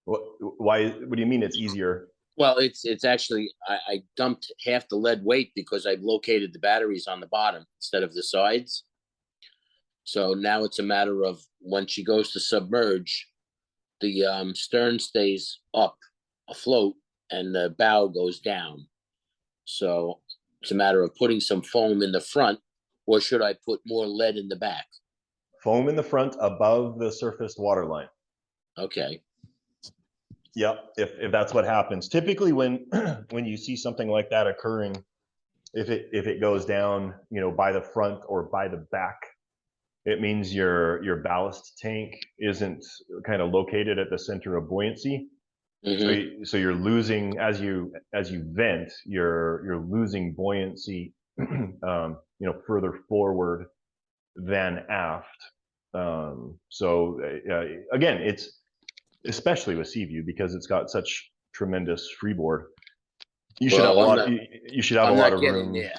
Why? What do you mean it's easier? Well, it's actually I dumped half the lead weight because I've located the batteries on the bottom instead of the sides. So now it's a matter of when she goes to submerge, the stern stays up afloat and the bow goes down. So it's a matter of putting some foam in the front, or should I put more lead in the back? Foam in the front above the surfaced water line. Okay. Yep, if that's what happens. Typically when when you see something like that occurring, if it goes down, you know, by the front or by the back, it means your ballast tank isn't kind of located at the center of buoyancy. Mm-hmm. So you're losing as you vent, you're losing buoyancy, you know, further forward than aft. Again, it's especially with Seaview because it's got such tremendous freeboard. You should have Well, a lot. You should have a I'm lot not of getting room. there.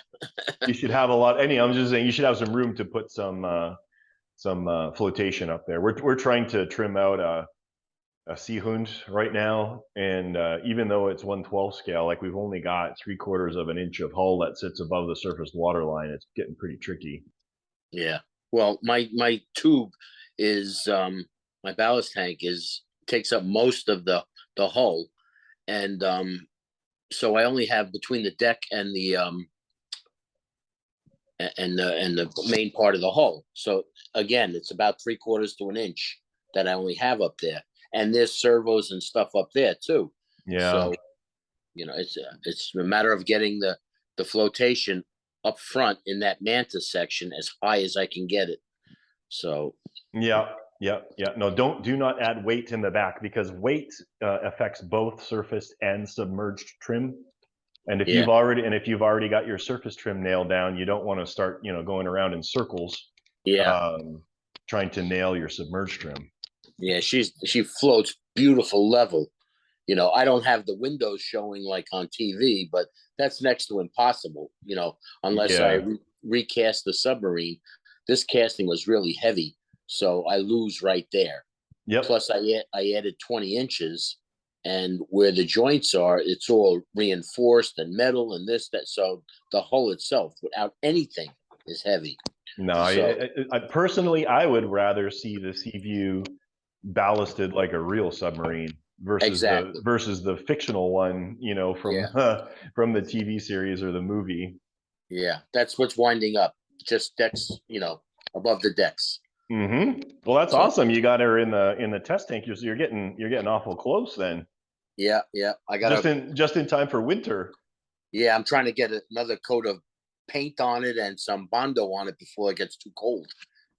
You should have a lot. I'm just saying you should have some room to put some flotation up there. We're trying to trim out a Seahund right now, and even though it's 1/12 scale, like we've only got 3/4 of an inch of hull that sits above the surface water line. It's getting pretty tricky. Yeah. Well, my tube is my ballast tank takes up most of the hull, and so I only have between the deck and the main part of the hull. So again, it's about 3/4 to an inch that I only have up there, and there's servos and stuff up there too. Yeah. So you know, it's a matter of getting the flotation up front in that mantis section as high as I can get it. So yeah. No, do not add weight in the back because weight affects both surfaced and submerged trim. And if yeah, you've already got your surface trim nailed down, you don't want to start, you know, going around in circles, yeah, trying to nail your submerged trim. yeah. She floats beautiful level. You know, I don't have the windows showing like on TV, but that's next to impossible. You know, unless I Yeah. recast the submarine. This casting was really heavy, so I lose right there. Yep. Plus, I added 20 inches, and where the joints are, it's all reinforced and metal and this that. So the hull itself, without anything, is heavy. No, So I personally, I would rather see the Seaview ballasted like a real submarine exactly, versus the fictional one, you know, from yeah, from the TV series or the movie. yeah. That's what's winding up. Just decks, you know, above the decks. Mm-hmm. Well, that's So awesome. You got her in the test tank. You're getting awful close then. yeah, yeah. I got Just in time for winter. Yeah, I'm trying to get another coat of paint on it and some Bondo on it before it gets too cold.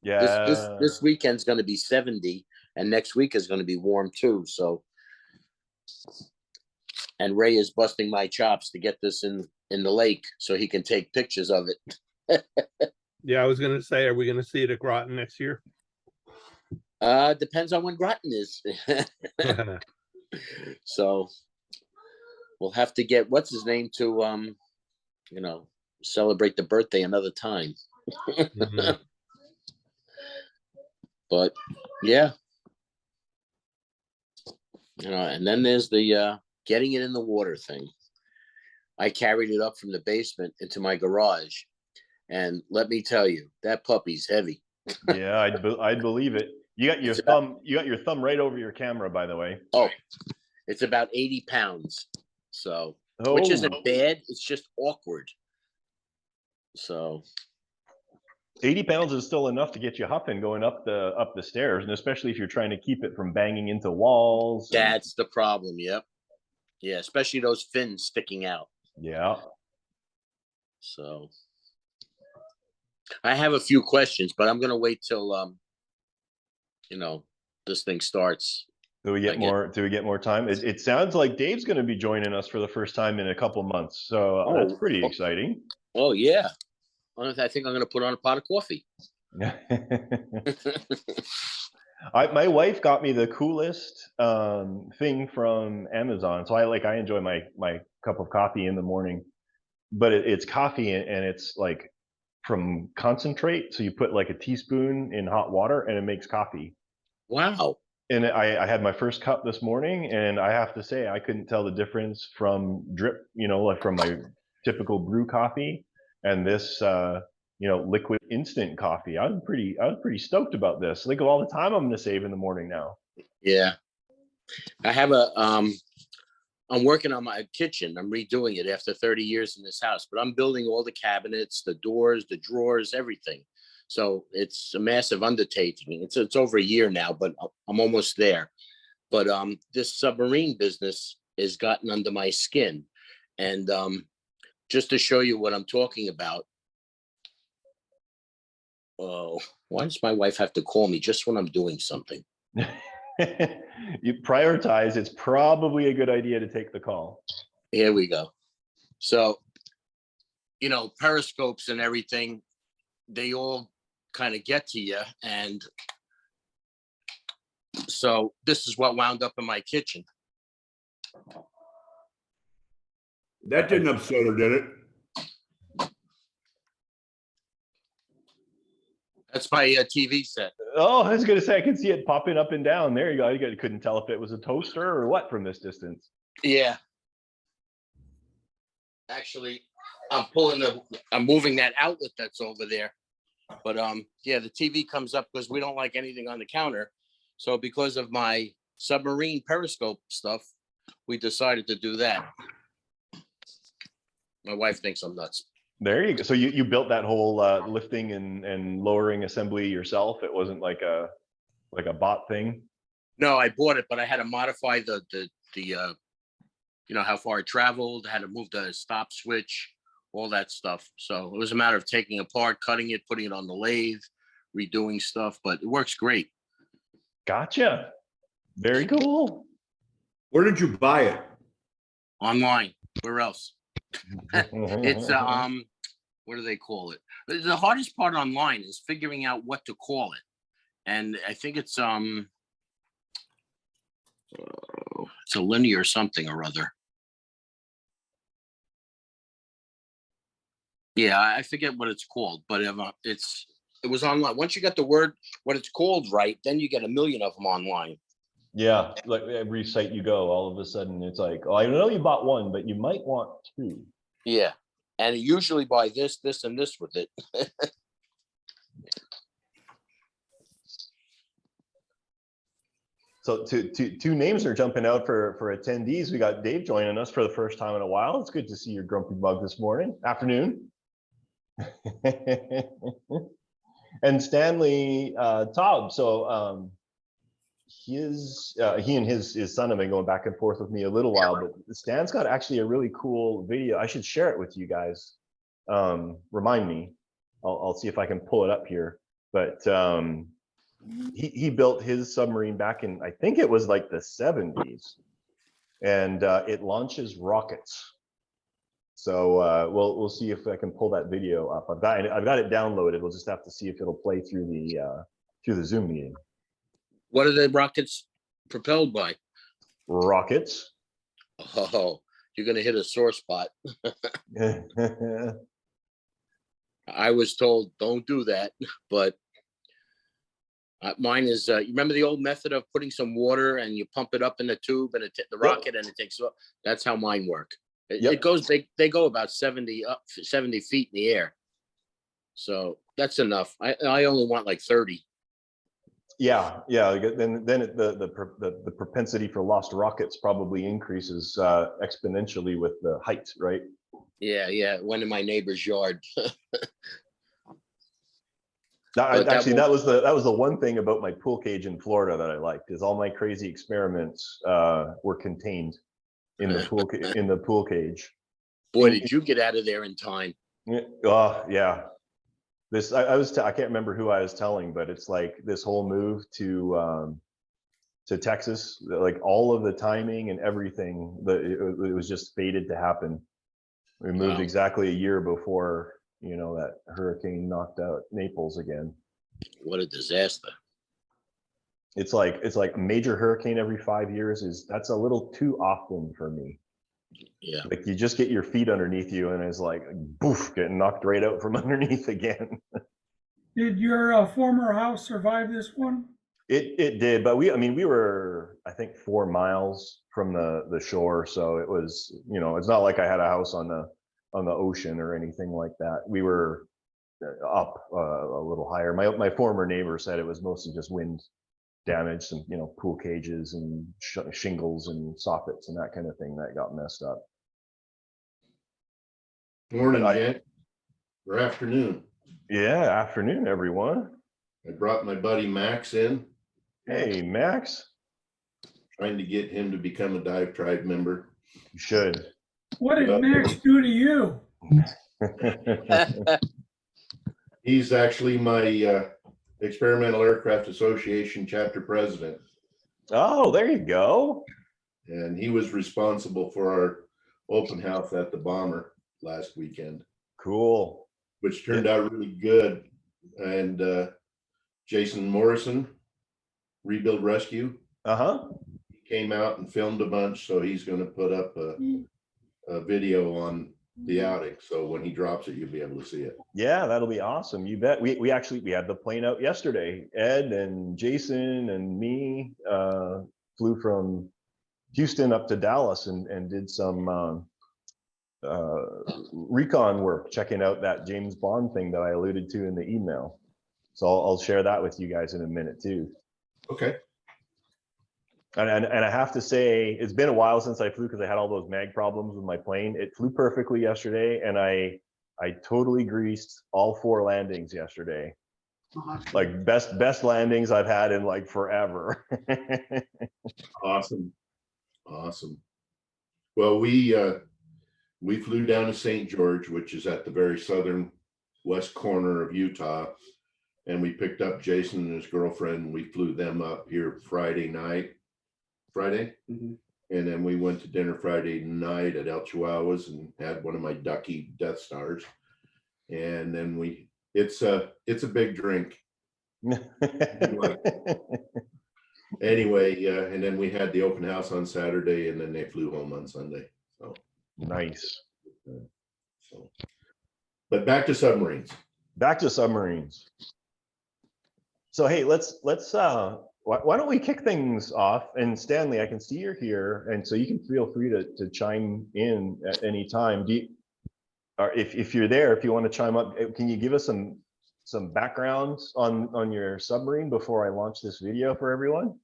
Yeah. This weekend's going to be 70, and next week is going to be warm too. So, and Ray is busting my chops to get this in the lake so he can take pictures of it. Yeah, I was going to say, are we going to see it at Groton next year? Depends on when Groton is. So we'll have to get what's his name to you know, celebrate the birthday another time. Mhm. But yeah, you know, and then there's the getting it in the water thing. I carried it up from the basement into my garage, and let me tell you, that puppy's heavy. Yeah, I'd believe it. You got your thumb right over your camera, by the way. Oh, it's about 80 pounds. So, which Oh, isn't bad. It's just awkward. So 80 pounds is still enough to get you huffing going up the stairs, and especially if you're trying to keep it from banging into walls. that's the problem. Yep. Yeah, especially those fins sticking out. Yeah. So I have a few questions, but I'm gonna wait till you know, this thing starts. Do we get more time? It sounds like Dave's going to be joining us for the first time in a couple months, so that's pretty exciting. Oh yeah. I think I'm gonna put on a pot of coffee. My wife got me the coolest thing from Amazon. So I enjoy my cup of coffee in the morning, but it's coffee and it's like from concentrate. So you put like a teaspoon in hot water and it makes coffee. Wow. And I had my first cup this morning, and I have to say I couldn't tell the difference from drip, like from my typical brew coffee and this, liquid instant coffee. I was pretty stoked about this. Think of all the time I'm going to save in the morning now. Yeah. I have I'm working on my kitchen. I'm redoing it after 30 years in this house, but I'm building all the cabinets, the doors, the drawers, everything. So it's a massive undertaking. It's over a year now, but I'm almost there. But this submarine business has gotten under my skin. And just to show you what I'm talking about. Oh, why does my wife have to call me just when I'm doing something? You prioritize. It's probably a good idea to take the call. Here we go. So, periscopes and everything, they all kind of get to you. And so this is what wound up in my kitchen. That didn't upset her, did it? That's my TV set. Oh, I was going to say, I can see it popping up and down. There you go. You couldn't tell if it was a toaster or what from this distance. Yeah. Actually, I'm moving that outlet that's over there. But yeah, the TV comes up because we don't like anything on the counter. So because of my submarine periscope stuff, we decided to do that. My wife thinks I'm nuts. There you go. So you built that whole lifting and lowering assembly yourself. It wasn't like a bot thing. No, I bought it, but I had to modify the how far it traveled, had to move the stop switch, all that stuff. So it was a matter of taking apart, cutting it, putting it on the lathe, redoing stuff, but it works great. Gotcha. Very cool. Where did you buy it? Online. Where else? It's what do they call it? The hardest part online is figuring out what to call it. And I think it's a linear something or other. Yeah, I forget what it's called, but it was online. Once you get the word what it's called right, then you get a million of them online. Yeah, like every site you go, all of a sudden it's like, oh, I know you bought one, but you might want two. Yeah, and you usually buy this, and this with it. So two names are jumping out for attendees. We got Dave joining us for the first time in a while. It's good to see your grumpy bug this afternoon. And Stanley Taub. So he and his son have been going back and forth with me a little while, but Stan's got actually a really cool video. I should share it with you guys. Remind me. I'll see if I can pull it up here. But he built his submarine back in, I think it was like the 70s, and it launches rockets. So we'll see if I can pull that video up. I've got it downloaded. We'll just have to see if it'll play through the Zoom meeting. What are the rockets propelled by? Rockets. Oh, you're gonna hit a sore spot. I was told don't do that, but mine is. You remember the old method of putting some water and you pump it up in the tube and the rocket and it takes. That's how mine work. It goes. They go about 70 feet in the air. So that's enough. I only want like 30. Yeah. Then the propensity for lost rockets probably increases exponentially with the height, right? Yeah. Went in my neighbor's yard. That was the one thing about my pool cage in Florida that I liked, is all my crazy experiments were contained in the pool cage. Boy, did you get out of there in time. Yeah. I can't remember who I was telling, but it's like this whole move to Texas, like all of the timing and everything, it was just fated to happen. We moved exactly a year before, that hurricane knocked out Naples again. What a disaster. It's like a major hurricane every 5 years that's a little too often for me. Yeah. Like you just get your feet underneath you and it's like, boof, getting knocked right out from underneath again. Did your former house survive this one? It did, but I mean, we were, I think, 4 miles from the shore. So it was, you know, it's not like I had a house on the ocean or anything like that. We were up a little higher. My former neighbor said it was mostly just wind damage, some, you know, pool cages and shingles and soffits and that kind of thing that got messed up. Morning, But Jen. Or afternoon. Yeah, afternoon, everyone. I brought my buddy Max in, Hey, Max. trying to get him to become a DiveTribe member. You should. What did Max do to you? He's actually my Experimental Aircraft Association chapter president, Oh, there you go. and he was responsible for our open house at the Bomber last weekend, Cool. which turned out really good. And Jason Morrison, Rebuild Rescue, Uh-huh. came out and filmed a bunch, so he's going to put up a video on the outing. So when he drops it, you'll be able to see it. Yeah, that'll be awesome. You bet. We actually had the plane out yesterday. Ed and Jason and me flew from Houston up to Dallas and did some recon work, checking out that James Bond thing that I alluded to in the email. So I'll share that with you guys in a minute too. Okay. And I have to say, it's been a while since I flew because I had all those mag problems with my plane. It flew perfectly yesterday, and I totally greased all 4 landings yesterday. Like best landings I've had in like forever. Awesome. Awesome. Well, we flew down to St. George, which is at the very southern west corner of Utah, and we picked up Jason and his girlfriend. We flew them up here Friday, and then we went to dinner Friday night at El Chihuahuas and had one of my Ducky Death Stars, and then it's a big drink. Anyway, and then we had the open house on Saturday, and then they flew home on Sunday. So Nice. So, but back to submarines. Back to submarines. So hey, let's why don't we kick things off? And Stanley, I can see you're here, and so you can feel free to chime in at any time. Or if you're there, if you want to chime up, can you give us some background on your submarine before I launch this video for everyone?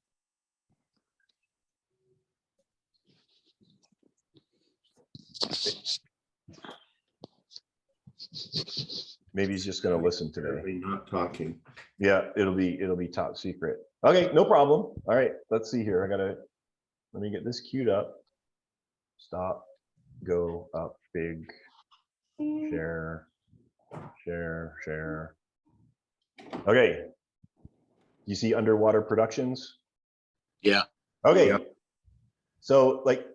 Maybe he's just going to listen today. Apparently not talking. Yeah, it'll be top secret. Okay, no problem. All right, let's see here. Let me get this queued up. Stop, go up, big, share. Okay. You see Underwater Productions? Yeah. Okay. Yeah. So like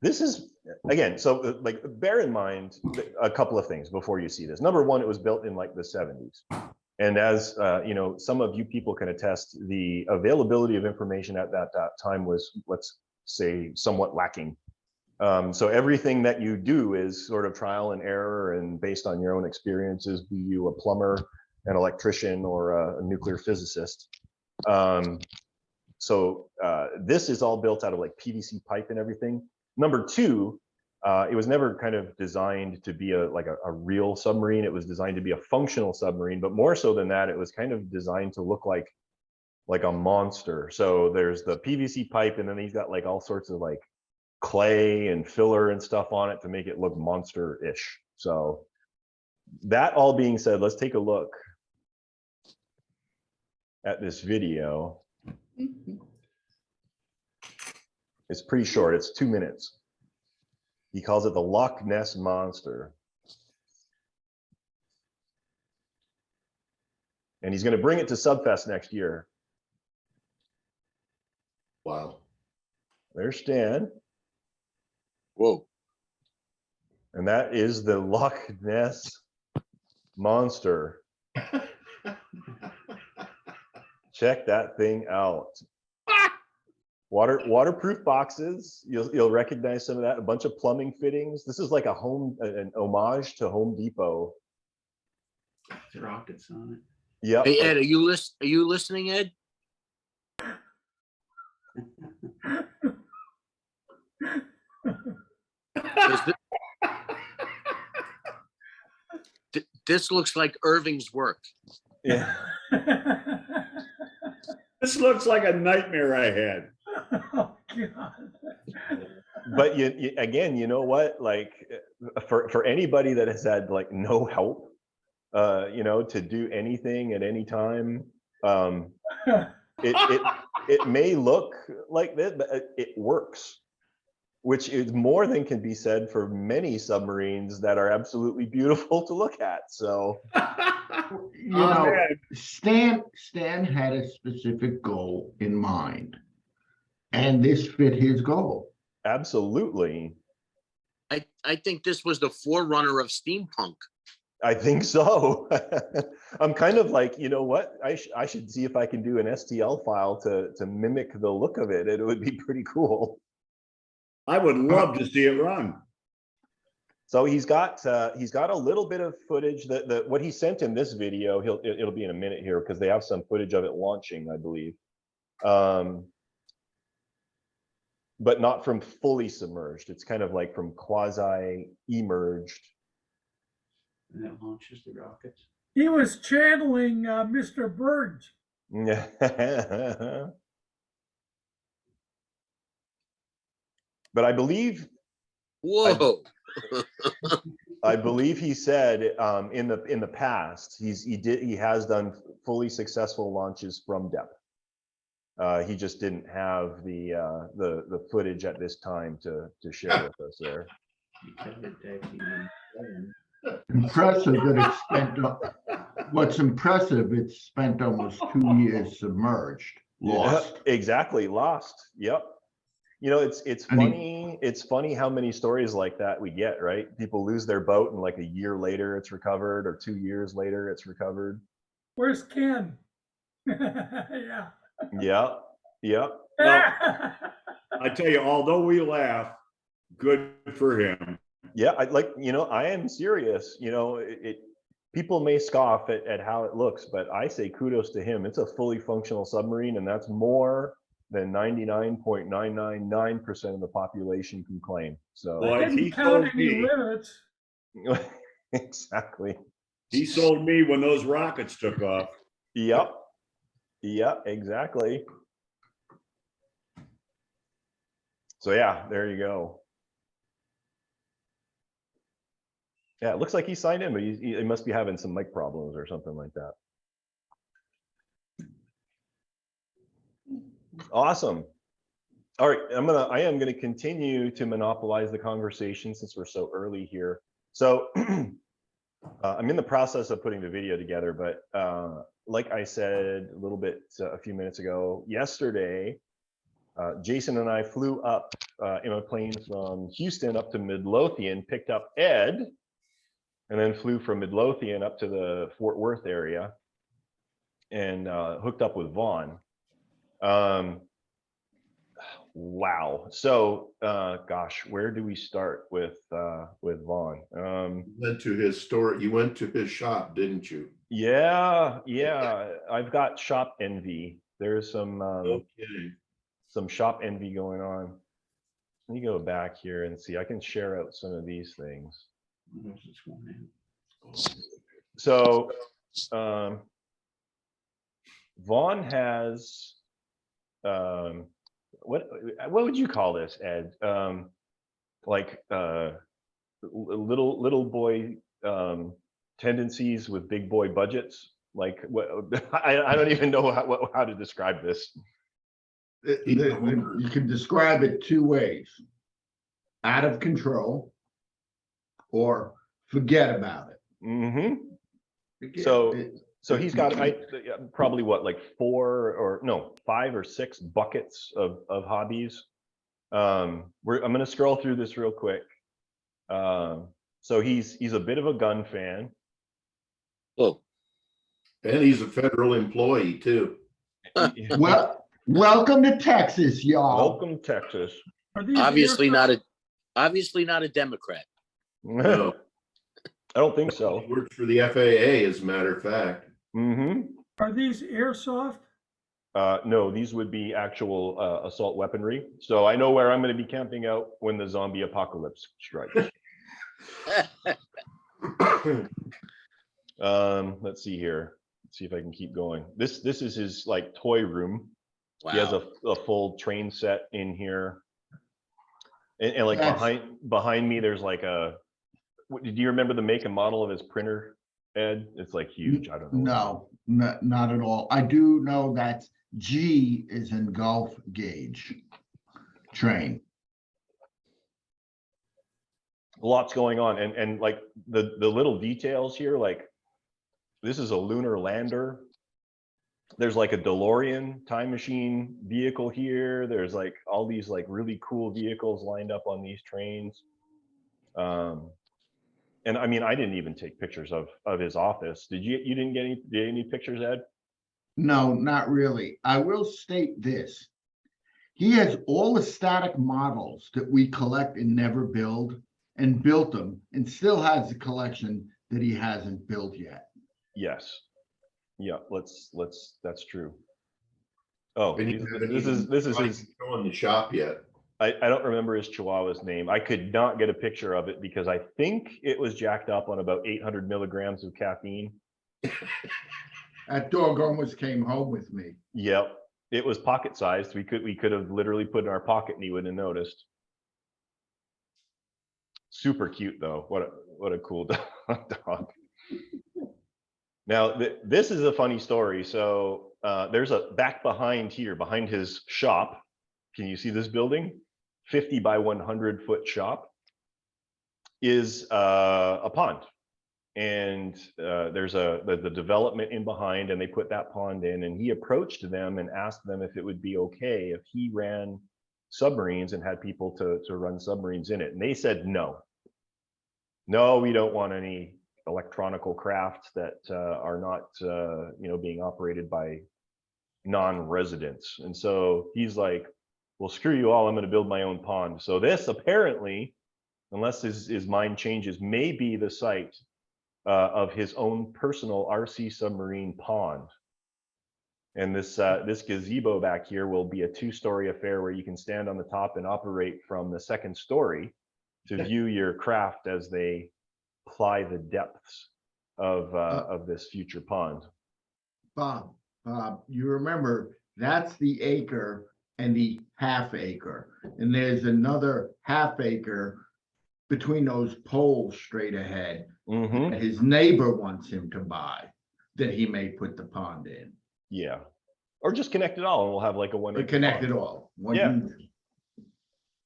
this is, again, so like bear in mind a couple of things before you see this. Number one, it was built in like the 70s. And as you know, some of you people can attest, the availability of information at that time was, let's say, somewhat lacking. So everything that you do is sort of trial and error and based on your own experiences, be you a plumber, an electrician, or a nuclear physicist. So this is all built out of like PVC pipe and everything. Number two, it was never kind of designed to be a real submarine. It was designed to be a functional submarine, but more so than that, it was kind of designed to look like a monster. So there's the PVC pipe, and then he's got like all sorts of like clay and filler and stuff on it to make it look monster-ish. So that all being said, let's take a look at this video. It's pretty short. It's 2 minutes. He calls it the Loch Ness Monster. And he's going to bring it to Subfest next year. Wow. There's Stan. Whoa. And that is the Loch Ness Monster. Check that thing out. Waterproof boxes. You'll recognize some of that. A bunch of plumbing fittings. This is like an homage to Home Depot. Rockets on it. Yeah. Hey, Ed, are you listening, Ed? This looks like Irving's work. Yeah. This looks like a nightmare I had. Oh, God. But again, you know what? Like for anybody that has had like no help, to do anything at any time, it may look like this, but it works, which is more than can be said for many submarines that are absolutely beautiful to look at. So, You know, Stan had a specific goal in mind, and this fit his goal. absolutely. I think this was the forerunner of steampunk. I think so. I'm kind of like, you know what? I should see if I can do an STL file to mimic the look of it. It would be pretty cool. I would love to see it run. So he's got a little bit of footage that what he sent in this video. It'll be in a minute here because they have some footage of it launching, I believe, but not from fully submerged. It's kind of like from quasi emerged. And that launches the rockets. He was channeling Mr. Burns. But I believe Whoa. I believe he said in the past he has done fully successful launches from depth. He just didn't have the footage at this time to share with us there. Impressive that it's spent. What's impressive, it's spent almost 2 years submerged, lost. Yeah, exactly, lost. Yep. It's funny. It's funny how many stories like that we get, right? People lose their boat and like a year later it's recovered, or 2 years later it's recovered. Where's Ken? Yeah. Yeah. Yeah. Well, I tell you, although we laugh, good for him. Yeah. I am serious. People may scoff at how it looks, but I say kudos to him. It's a fully functional submarine, and that's more than 99.999% of the population can claim. So Boy, he Didn't count sold any me. rivets. exactly. He sold me when those rockets took off. Yep. Yeah, exactly. So yeah, there you go. Yeah, it looks like he signed in, but he must be having some mic problems or something like that. Awesome. All right, I am gonna continue to monopolize the conversation since we're so early here. So I'm in the process of putting the video together, but like I said a little bit a few minutes ago, yesterday, Jason and I flew up in a plane from Houston up to Midlothian, picked up Ed, and then flew from Midlothian up to the Fort Worth area and hooked up with Vaughn. Wow. So, gosh, where do we start with Vaughn? You went to his store. You went to his shop, didn't you? Yeah. I've got shop envy. There's some shop envy going on. Let me go back here and see. I can share out some of these things. So, Vaughn has what would you call this, Ed? Like little boy tendencies with big boy budgets. Like what? I don't even know how to describe this. You can describe it two ways: out of control, or forget about it. Mm-hmm. So he's got probably like 5 or 6 buckets of hobbies. I'm going to scroll through this real quick. So he's a bit of a gun fan. Oh, And he's a federal employee too. Well, Welcome to Texas, y'all. Welcome, Texas. Are these Obviously not airsoft- obviously not a Democrat. No, I don't think so. he works for the FAA, as a matter of fact. Are these airsoft? No, these would be actual assault weaponry. So I know where I'm going to be camping out when the zombie apocalypse strikes. Let's see here. Let's see if I can keep going. This is his like toy room. He has Wow. a full train set in here. And like That's- behind me, there's like a. Do you remember the make and model of his printer, Ed? It's like huge. I don't know. No, not at all. I do know that G is in Gulf Gauge train. Lots going on, and like the little details here, like this is a lunar lander. There's like a DeLorean time machine vehicle here. There's like all these like really cool vehicles lined up on these trains. And I mean, I didn't even take pictures of his office. Did you? You didn't get any pictures, Ed? No, not really. I will state this. He has all the static models that we collect and never build, and built them, and still has a collection that he hasn't built yet. Yes. Yeah. That's true. Oh, And you haven't this even is tried his. to show in the shop yet. I don't remember his Chihuahua's name. I could not get a picture of it because I think it was jacked up on about 800 milligrams of caffeine. That dog almost came home with me. Yep, it was pocket sized. We could have literally put it in our pocket and he wouldn't have noticed. Super cute though. What a cool dog. Now this is a funny story. So there's a back behind here, behind his shop. Can you see this building? 50 by 100 foot shop is a pond. And there's the development in behind, and they put that pond in, and he approached them and asked them if it would be okay if he ran submarines and had people to run submarines in it. And they said no. No, we don't want any electronical crafts that are not being operated by non-residents. And so he's like, well, screw you all, I'm going to build my own pond. So this apparently, unless his mind changes, may be the site of his own personal RC submarine pond. And this gazebo back here will be a 2-story affair where you can stand on the top and operate from the 2nd story to view your craft as they ply the depths of this future pond. Bob, you remember that's the acre and the half acre. And there's another half acre between those poles straight ahead Mm-hmm. that his neighbor wants him to buy, that he may put the pond in. Yeah, or just connect it all, and we'll have like a one. Or connect it all. One Yeah. unit.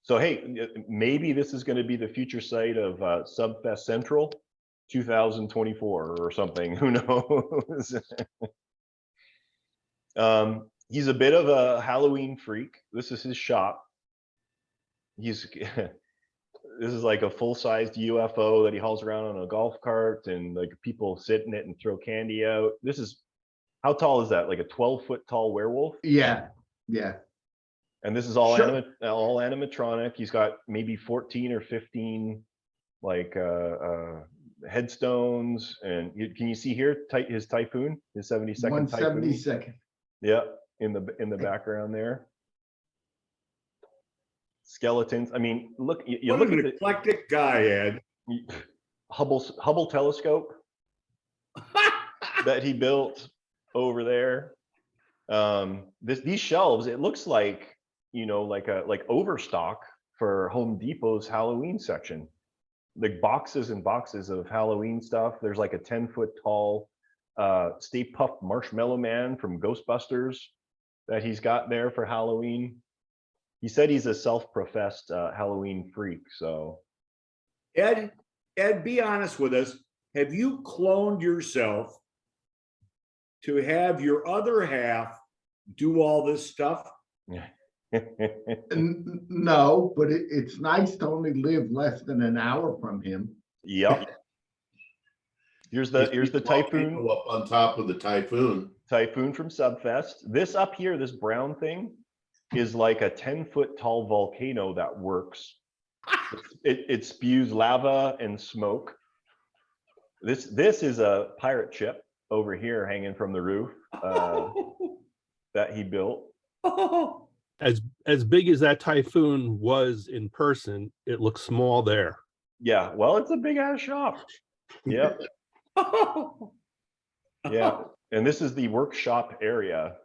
So hey, maybe this is going to be the future site of Subfest Central 2024 or something. Who knows? He's a bit of a Halloween freak. This is his shop. This is like a full-sized UFO that he hauls around on a golf cart, and like people sit in it and throw candy out. This is, how tall is that? Like a 12-foot tall werewolf? Yeah. And this is all Sure. all animatronic. He's got maybe 14 or 15 like headstones. And can you see here his Typhoon, his 72nd Typhoon? 172nd. Yeah, in the background there. Skeletons. I mean, look, you What look an at the eclectic guy, Ed. Hubble telescope that he built over there. These shelves, it looks like, like overstock for Home Depot's Halloween section. Like boxes and boxes of Halloween stuff. There's like a 10-foot tall Stay Puft Marshmallow Man from Ghostbusters that he's got there for Halloween. He said he's a self-professed Halloween freak. So Ed, be honest with us. Have you cloned yourself to have your other half do all this stuff? No, but it's nice to only live less than an hour from him. Yep. Here's the Typhoon. Up on top of the Typhoon. Typhoon from Subfest. This up here, this brown thing, is like a 10-foot tall volcano that works. It spews lava and smoke. This is a pirate ship over here hanging from the roof that he built. As big as that Typhoon was in person, it looks small there. Yeah, well, it's a big ass shop. Yep. Yeah, and this is the workshop area.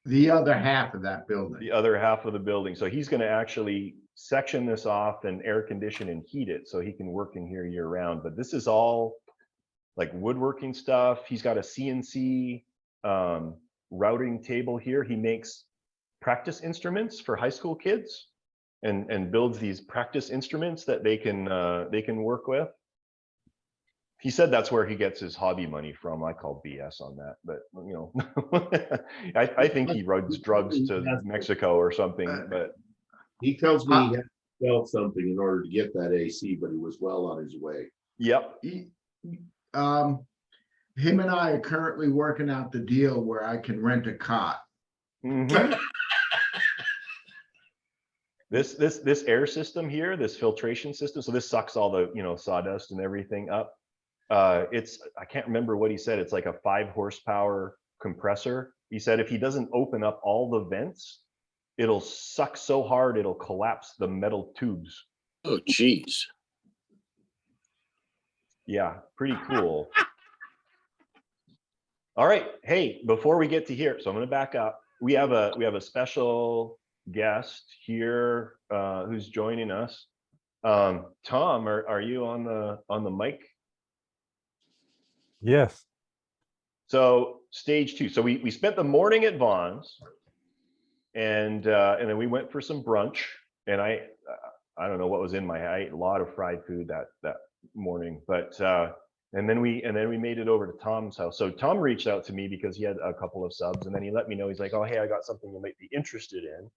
The other half of that building. The other half of the building. So he's going to actually section this off and air condition and heat it so he can work in here year round. But this is all like woodworking stuff. He's got a CNC routing table here. He makes practice instruments for high school kids and builds these practice instruments that they can work with. He said that's where he gets his hobby money from. I call BS on that, but you know, I think he runs drugs to Mexico or something. But He tells me he had to sell something in order to get that AC, but he was well on his way. yep, Him and I are currently working out the deal where I can rent a cot. mhm. This air system here, this filtration system. So this sucks all the sawdust and everything up. I can't remember what he said. It's like a 5 horsepower compressor. He said if he doesn't open up all the vents, it'll suck so hard it'll collapse the metal tubes. Oh, geez. Yeah, pretty cool. All right, hey, before we get to here, so I'm going to back up. We have a special guest here who's joining us. Tom, are you on the mic? Yes. So stage 2. So we spent the morning at Vaughn's, and then we went for some brunch. And I don't know what was in I ate a lot of fried food that morning, but and then we made it over to Tom's house. So Tom reached out to me because he had a couple of subs, and then he let me know, he's like, oh hey, I got something you might be interested in.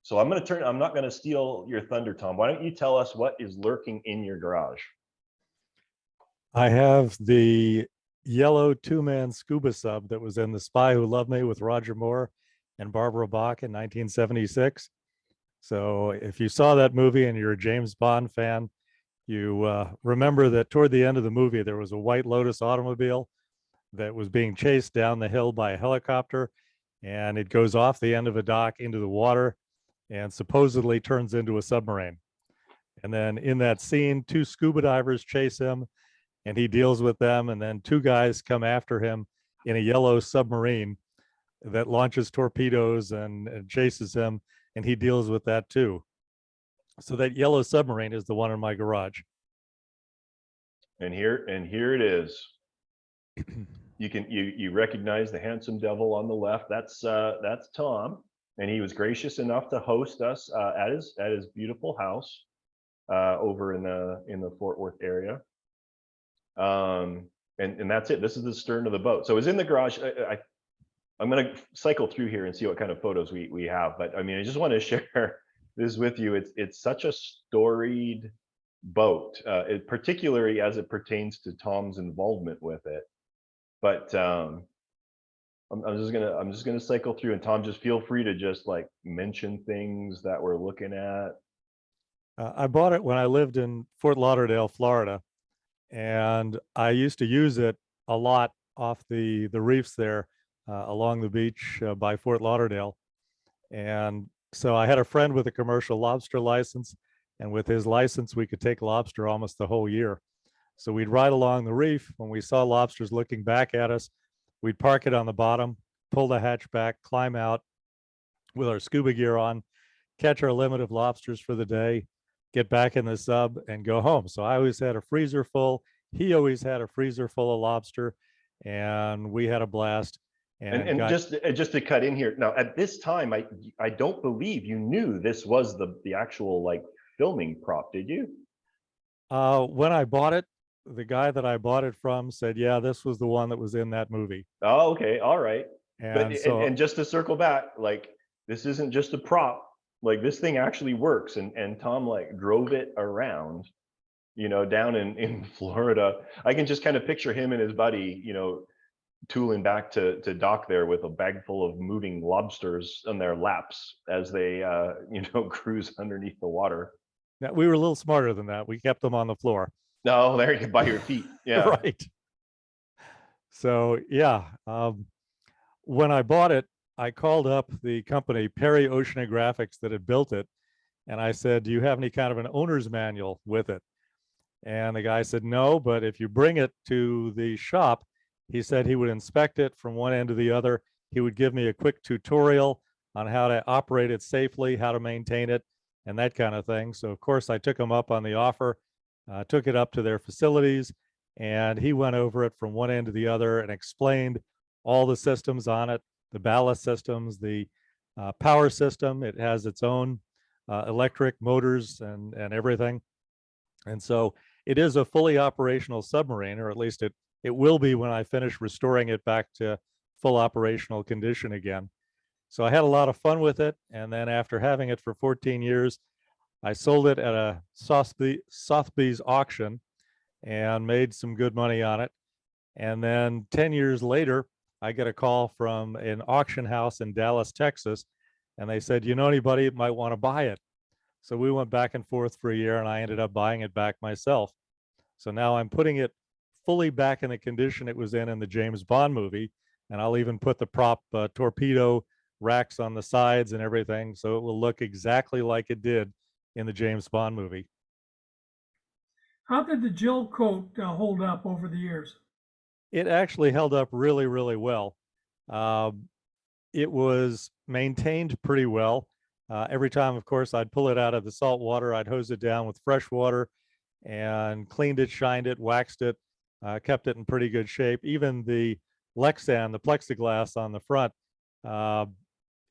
So I'm not gonna steal your thunder, Tom. Why don't you tell us what is lurking in your garage? I have the yellow 2-man scuba sub that was in The Spy Who Loved Me with Roger Moore and Barbara Bach in 1976. So if you saw that movie and you're a James Bond fan, you remember that toward the end of the movie, there was a White Lotus automobile that was being chased down the hill by a helicopter, and it goes off the end of a dock into the water and supposedly turns into a submarine. And then in that scene, 2 scuba divers chase him, and he deals with them, and then 2 guys come after him in a yellow submarine that launches torpedoes and chases him, and he deals with that too. So that yellow submarine is the one in my garage. And here it is. You recognize the handsome devil on the left. That's Tom, and he was gracious enough to host us at his beautiful house over in the Fort Worth area. And that's it. This is the stern of the boat. So it's in the garage. I'm going to cycle through here and see what kind of photos we have. But I mean, I just want to share this with you. It's such a storied boat, particularly as it pertains to Tom's involvement with it. But I'm just gonna cycle through, and Tom, just feel free to just like mention things that we're looking at. I bought it when I lived in Fort Lauderdale, Florida, and I used to use it a lot off the reefs there along the beach by Fort Lauderdale. And so I had a friend with a commercial lobster license, and with his license, we could take lobster almost the whole year. So we'd ride along the reef. When we saw lobsters looking back at us, we'd park it on the bottom, pull the hatch back, climb out with our scuba gear on, catch our limit of lobsters for the day, get back in the sub, and go home. So I always had a freezer full. He always had a freezer full of lobster, and we had a blast. And just to cut in here now, at this time, I don't believe you knew this was the actual like filming prop, did you? When I bought it, the guy that I bought it from said, yeah, this was the one that was in that movie. Oh, okay, all right. And and just to circle back, like this isn't just a prop. Like this thing actually works, and Tom like drove it around, down in Florida. I can just kind of picture him and his buddy, tooling back to dock there with a bag full of moving lobsters on their laps as they, cruise underneath the water. Now, we were a little smarter than that. We kept them on the floor. No, there you go, by your feet. Yeah. Right. So yeah, when I bought it, I called up the company Perry Oceanographics that had built it, and I said, "Do you have any kind of an owner's manual with it?" And the guy said, "No, but if you bring it to the shop," he said he would inspect it from one end to the other. He would give me a quick tutorial on how to operate it safely, how to maintain it, and that kind of thing. So of course I took him up on the offer, took it up to their facilities, and he went over it from one end to the other and explained all the systems on it, the ballast systems, the power system. It has its own electric motors and everything. And so it is a fully operational submarine, or at least it will be when I finish restoring it back to full operational condition again. So I had a lot of fun with it. And then after having it for 14 years, I sold it at a Sotheby's auction and made some good money on it. And then 10 years later, I get a call from an auction house in Dallas, Texas, and they said, "You know anybody that might want to buy it?" So we went back and forth for a year, and I ended up buying it back myself. So now I'm putting it fully back in the condition it was in the James Bond movie, and I'll even put the prop torpedo racks on the sides and everything, so it will look exactly like it did in the James Bond movie. How did the gel coat hold up over the years? It actually held up really, really well. It was maintained pretty well. Every time, of course, I'd pull it out of the salt water, I'd hose it down with fresh water and cleaned it, shined it, waxed it, kept it in pretty good shape. Even the Lexan, the plexiglass on the front,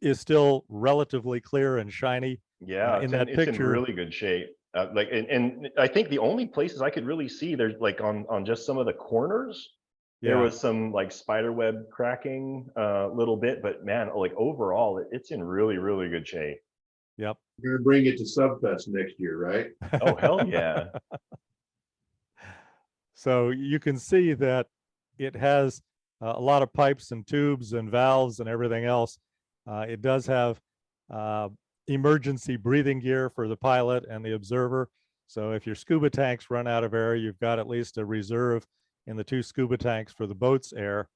is still relatively clear and shiny. Yeah, in that it's picture, in really good shape. And I think the only places I could really see there's like on just some of the corners, there was some like spider web cracking a little bit, but man, like overall, it's in really, really good shape. Yep. You're gonna bring it to Subfest next year, right? Oh, hell yeah. So you can see that it has a lot of pipes and tubes and valves and everything else. It does have emergency breathing gear for the pilot and the observer. So if your scuba tanks run out of air, you've got at least a reserve in the 2 scuba tanks for the boat's air.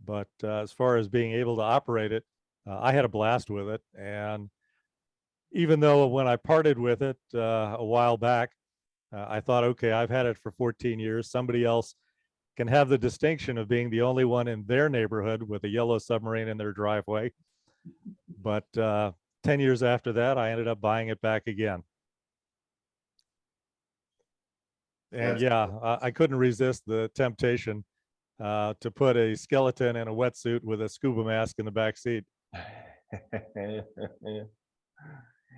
But as far as being able to operate it, I had a blast with it. And even though when I parted with it a while back, I thought, okay, I've had it for 14 years. Somebody else can have the distinction of being the only one in their neighborhood with a yellow submarine in their driveway. But 10 years after that, I ended up buying it back again. And yeah, I couldn't resist the temptation to put a skeleton in a wetsuit with a scuba mask in the back seat.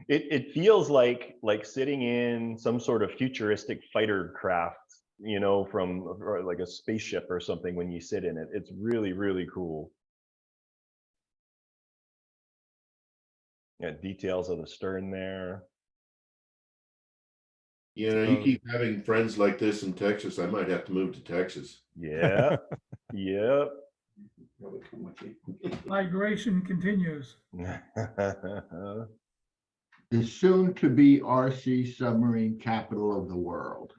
It feels like sitting in some sort of futuristic fighter craft, from or like a spaceship or something when you sit in it. It's really, really cool. Yeah, details of the stern there. You keep having friends like this in Texas, I might have to move to Texas. Yeah. Yep. Probably come with you. Migration continues. The soon-to-be RC submarine capital of the world.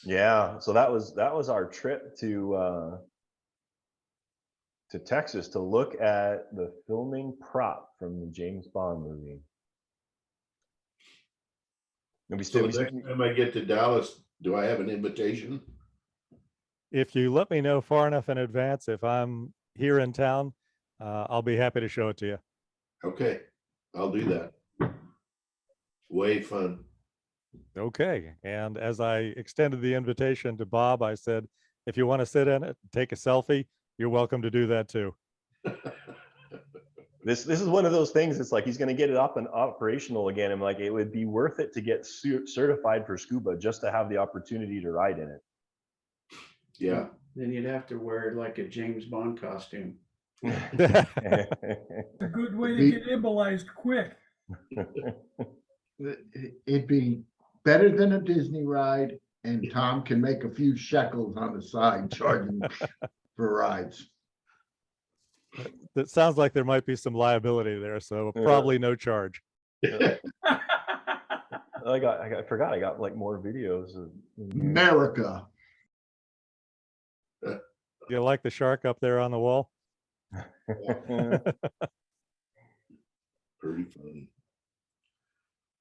Yeah, so that was our trip to Texas to look at the filming prop from the James Bond movie. And we So the next time I get to Dallas, do I have an invitation? If you let me know far enough in advance, if I'm here in town, I'll be happy to show it to you. Okay, I'll do that. Way fun. Okay. And as I extended the invitation to Bob, I said, if you want to sit in it, take a selfie, you're welcome to do that too. This is one of those things. It's like he's going to get it up and operational again. I'm like, it would be worth it to get certified for scuba just to have the opportunity to ride in it. Yeah. Then you'd have to wear like a James Bond costume. A good way to get immobilized quick. it'd be better than a Disney ride, and Tom can make a few shekels on the side charging for rides. That sounds like there might be some liability there, so Yeah. probably no charge. I forgot I got like more videos of America. You like the shark up there on the wall? Pretty funny.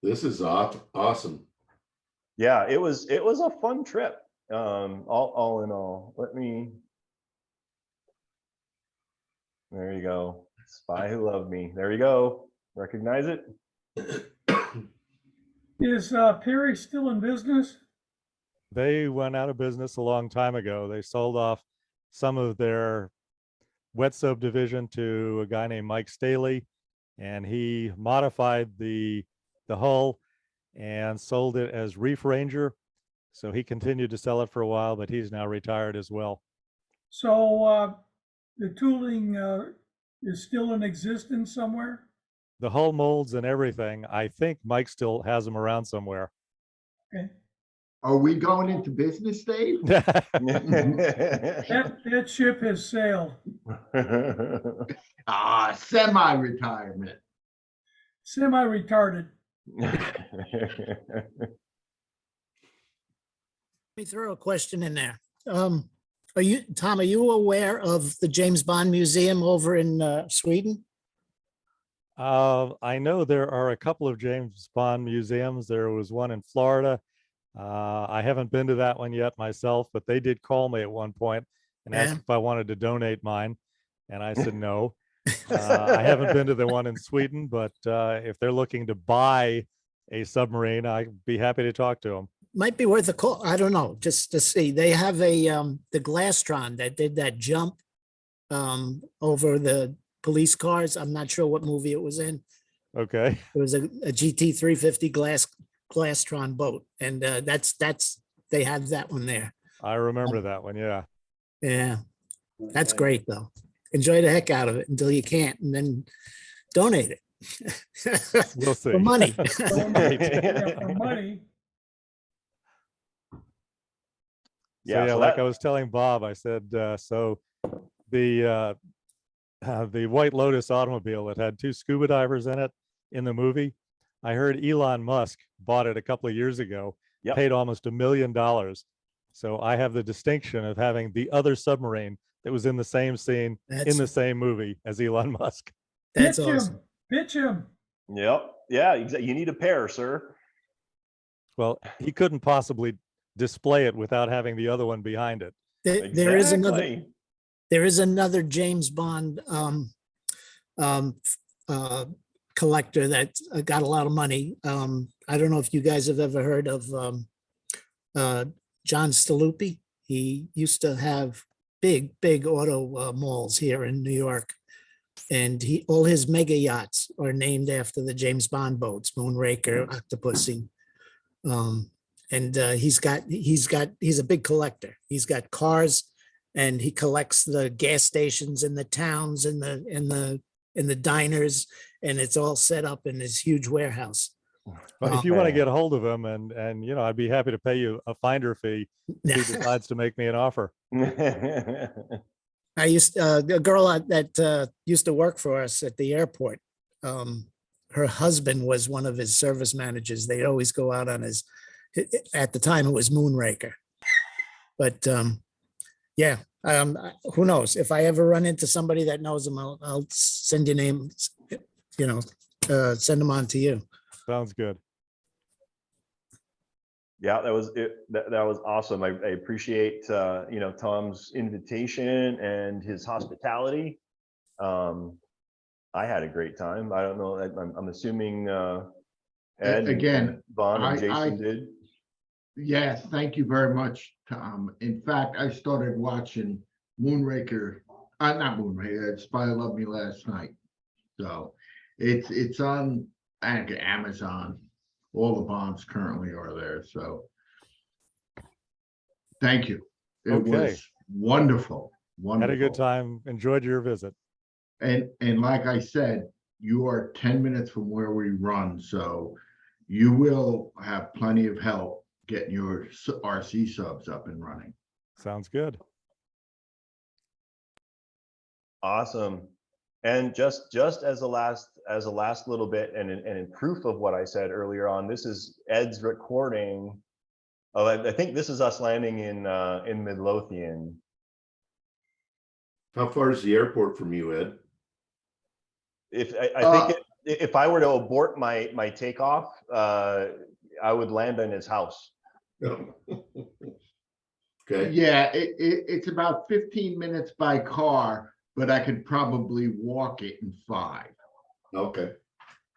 This is awesome. Yeah, it was a fun trip. All in all, there you go. Spy Who Loved Me. There you go. Recognize it? Is Perry still in business? They went out of business a long time ago. They sold off some of their wet soap division to a guy named Mike Staley, and he modified the hull and sold it as Reef Ranger. So he continued to sell it for a while, but he's now retired as well. So the tooling is still in existence somewhere? The hull molds and everything, I think Mike still has them around somewhere. Okay. Are we going into business, Dave? That ship has sailed. Semi-retirement. Semi-retarded. Let me throw a question in there. Tom, are you aware of the James Bond Museum over in Sweden? I know there are a couple of James Bond museums. There was one in Florida. I haven't been to that one yet myself, but they did call me at one point and asked if I wanted to donate mine. And I said no. I haven't been to the one in Sweden, but if they're looking to buy a submarine, I'd be happy to talk to them. Might be worth a call. I don't know, just to see. They have the Glastron that did that jump over the police cars. I'm not sure what movie it was in. Okay. It was a GT 350 Glastron boat, and they have that one there. I remember that one. Yeah. Yeah, that's great though. Enjoy the heck out of it until you can't, and then donate it. We'll see. For money. Yeah, for money. Yeah, so like I was telling Bob, I said, so the White Lotus automobile that had 2 scuba divers in it in the movie, I heard Elon Musk bought it a couple of years ago, paid almost $1 million. So I have the distinction of having the other submarine that was in the same scene in the same movie as Elon Musk. That's Pitch awesome. him. Pitch him. Yep. Yeah, exactly. You need a pair, sir. Well, he couldn't possibly display it without having the other one behind it. There is another James Bond collector that got a lot of money. I don't know if you guys have ever heard of John Staluppi. He used to have big auto malls here in New York, and all his mega yachts are named after the James Bond boats, Moonraker, Octopussy. And he's a big collector. He's got cars, and he collects the gas stations in the towns and the diners, and it's all set up in this huge warehouse. Well, if you want to get a hold of him, and I'd be happy to pay you a finder fee if he decides to make me an offer. I used a girl that used to work for us at the airport. Her husband was one of his service managers. They'd always go out on his. At the time, it was Moonraker. But yeah, who knows? If I ever run into somebody that knows him, I'll send your name. Send them on to you. Sounds good. Yeah, that was it. That was awesome. I appreciate Tom's invitation and his hospitality. I had a great time. I don't know. I'm assuming Ed Again, Vaughn and Jason did. Yes, thank you very much, Tom. In fact, I started watching Moonraker, not Moonraker, Spy Who Loved Me last night. So it's on Amazon. All the bonds currently are there. So thank you. It was wonderful. Had a good time. Enjoyed your visit. And like I said, you are 10 minutes from where we run. So, you will have plenty of help getting your RC subs up and running. Sounds good. Awesome. And just as a last little bit, and in proof of what I said earlier on, this is Ed's recording. Oh, I think this is us landing in Midlothian. How far is the airport from you, Ed? If I think if I were to abort my takeoff, I would land in his house. Okay. Yeah, it's about 15 minutes by car, but I could probably walk it in 5. Okay.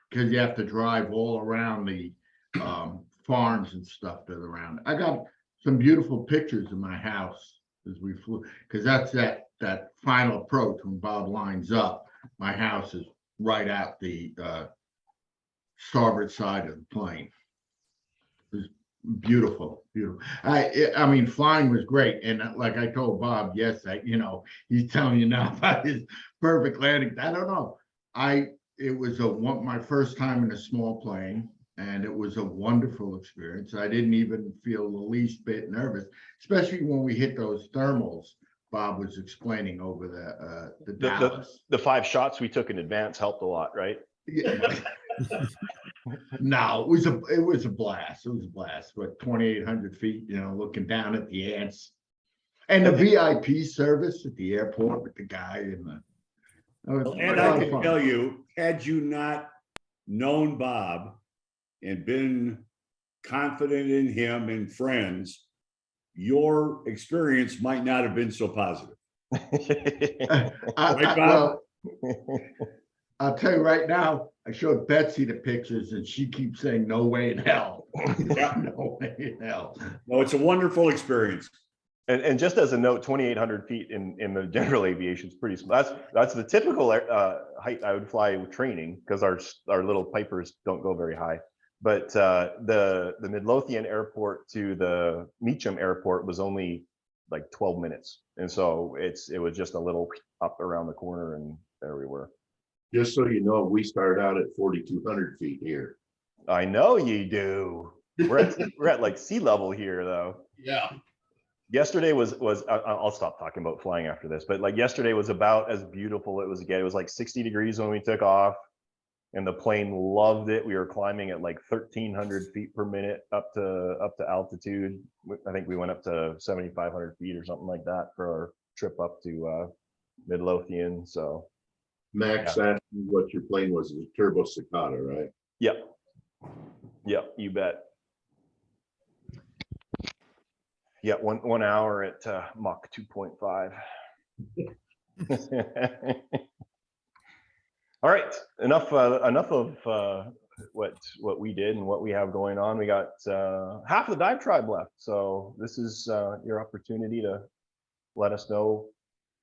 Because you have to drive all around the farms and stuff that are around. I got some beautiful pictures of my house as we flew, because that's that final approach when Bob lines up. My house is right out the starboard side of the plane. It was beautiful, beautiful. I mean, flying was great, and like I told Bob, yes, he's telling you now about his perfect landing. I don't know. It was my first time in a small plane, and it was a wonderful experience. I didn't even feel the least bit nervous, especially when we hit those thermals Bob was explaining over the Dallas. The 5 shots we took in advance helped a lot, right? Yeah. No, it was a blast. It was a blast. What, 2,800 feet, looking down at the ants, and the VIP service at the airport with the guy And I can tell you, had you not known Bob and been confident in him and friends, your experience might not have been so positive. Right, Bob? I'll tell you right now, I showed Betsy the pictures and she keeps saying, no way in hell. No way in hell. No, it's a wonderful experience. And just as a note, 2,800 feet in the general aviation is pretty small. That's the typical height I would fly with training, because our little Pipers don't go very high. But the Midlothian airport to the Meacham airport was only like 12 minutes, and so it was just a little up around the corner, and there we were. Just so you know, we start out at 4,200 feet here. I know you do. We're at like sea level here, though. Yeah. Yesterday was I'll stop talking about flying after this, but like yesterday was about as beautiful it was again. It was like 60 degrees when we took off, and the plane loved it. We were climbing at like 1,300 feet per minute up to altitude. I think we went up to 7,500 feet or something like that for our trip up to Midlothian. So Max asked me what your plane was. It was a turbo Cicada, right? Yep, you bet. Yeah, 1 hour at Mach 2.5. All right, enough of what we did and what we have going on. We got half the dive tribe left, so this is your opportunity to let us know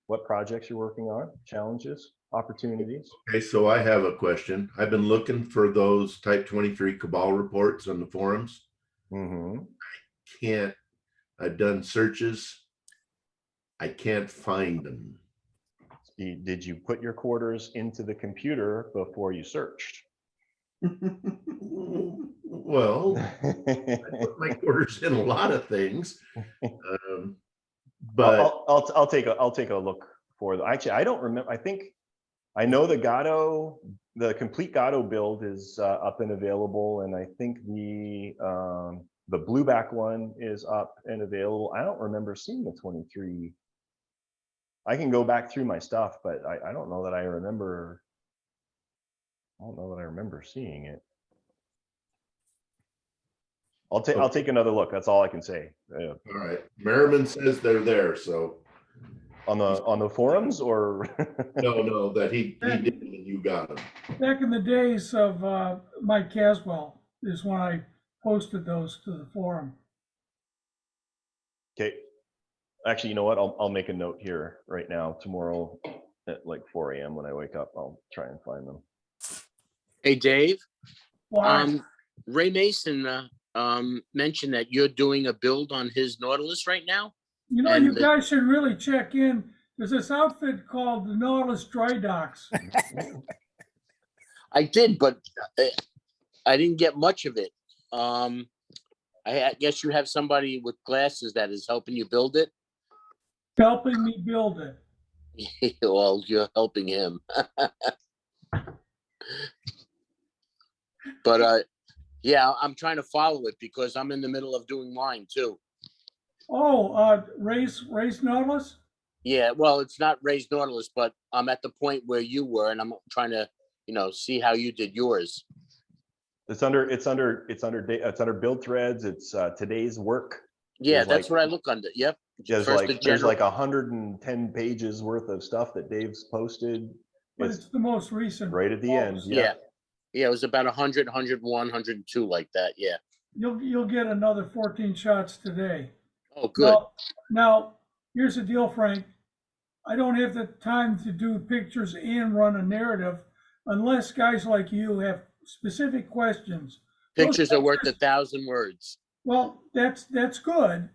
what projects you're working on, challenges, opportunities. Okay, so I have a question. I've been looking for those Type 23 Cabal reports on the forums. I've done searches. I can't find them. Did you put your quarters into the computer before you searched? Well, I put my quarters in a lot of things, but I'll take a look for them. Actually, I don't remember. I know the complete Gatto build is up and available, and I think the blueback one is up and available. I don't remember seeing the 23. I can go back through my stuff, but I don't know that I remember. I don't know that I remember seeing it. I'll take another look. That's all I can say. All right. Merriman says they're there, so on the forums, or no, that he did and you got them. Back in the days of Mike Caswell is when I posted those to the forum. Okay. Actually, you know what? I'll make a note here right now. Tomorrow at like 4 a.m. when I wake up, I'll try and find them. Hey, Dave. Why? Ray Mason mentioned that you're doing a build on his Nautilus right now. You know, you guys should really check in. There's this outfit called the Nautilus Drydocks. I did, but I didn't get much of it. I guess you have somebody with glasses that is helping you build it. Helping me build it. Well, you're helping him. But yeah, I'm trying to follow it because I'm in the middle of doing mine too. Oh, race Nautilus? Yeah, well, it's not raised Nautilus, but I'm at the point where you were, and I'm trying to, see how you did yours. It's under build threads. It's today's work. Yeah, There's that's like- what I look under. Yep. There's First the there's general- like 110 pages worth of stuff that Dave's posted. But it's the most recent. right at the end. post. Yeah. Yeah, it was about 100, 101, 102 like that. Yeah. You'll get another 14 shots today. Oh, good. Now, here's the deal, Frank. I don't have the time to do pictures and run a narrative unless guys like you have specific questions. Pictures are worth 1,000 words. Well, that's good,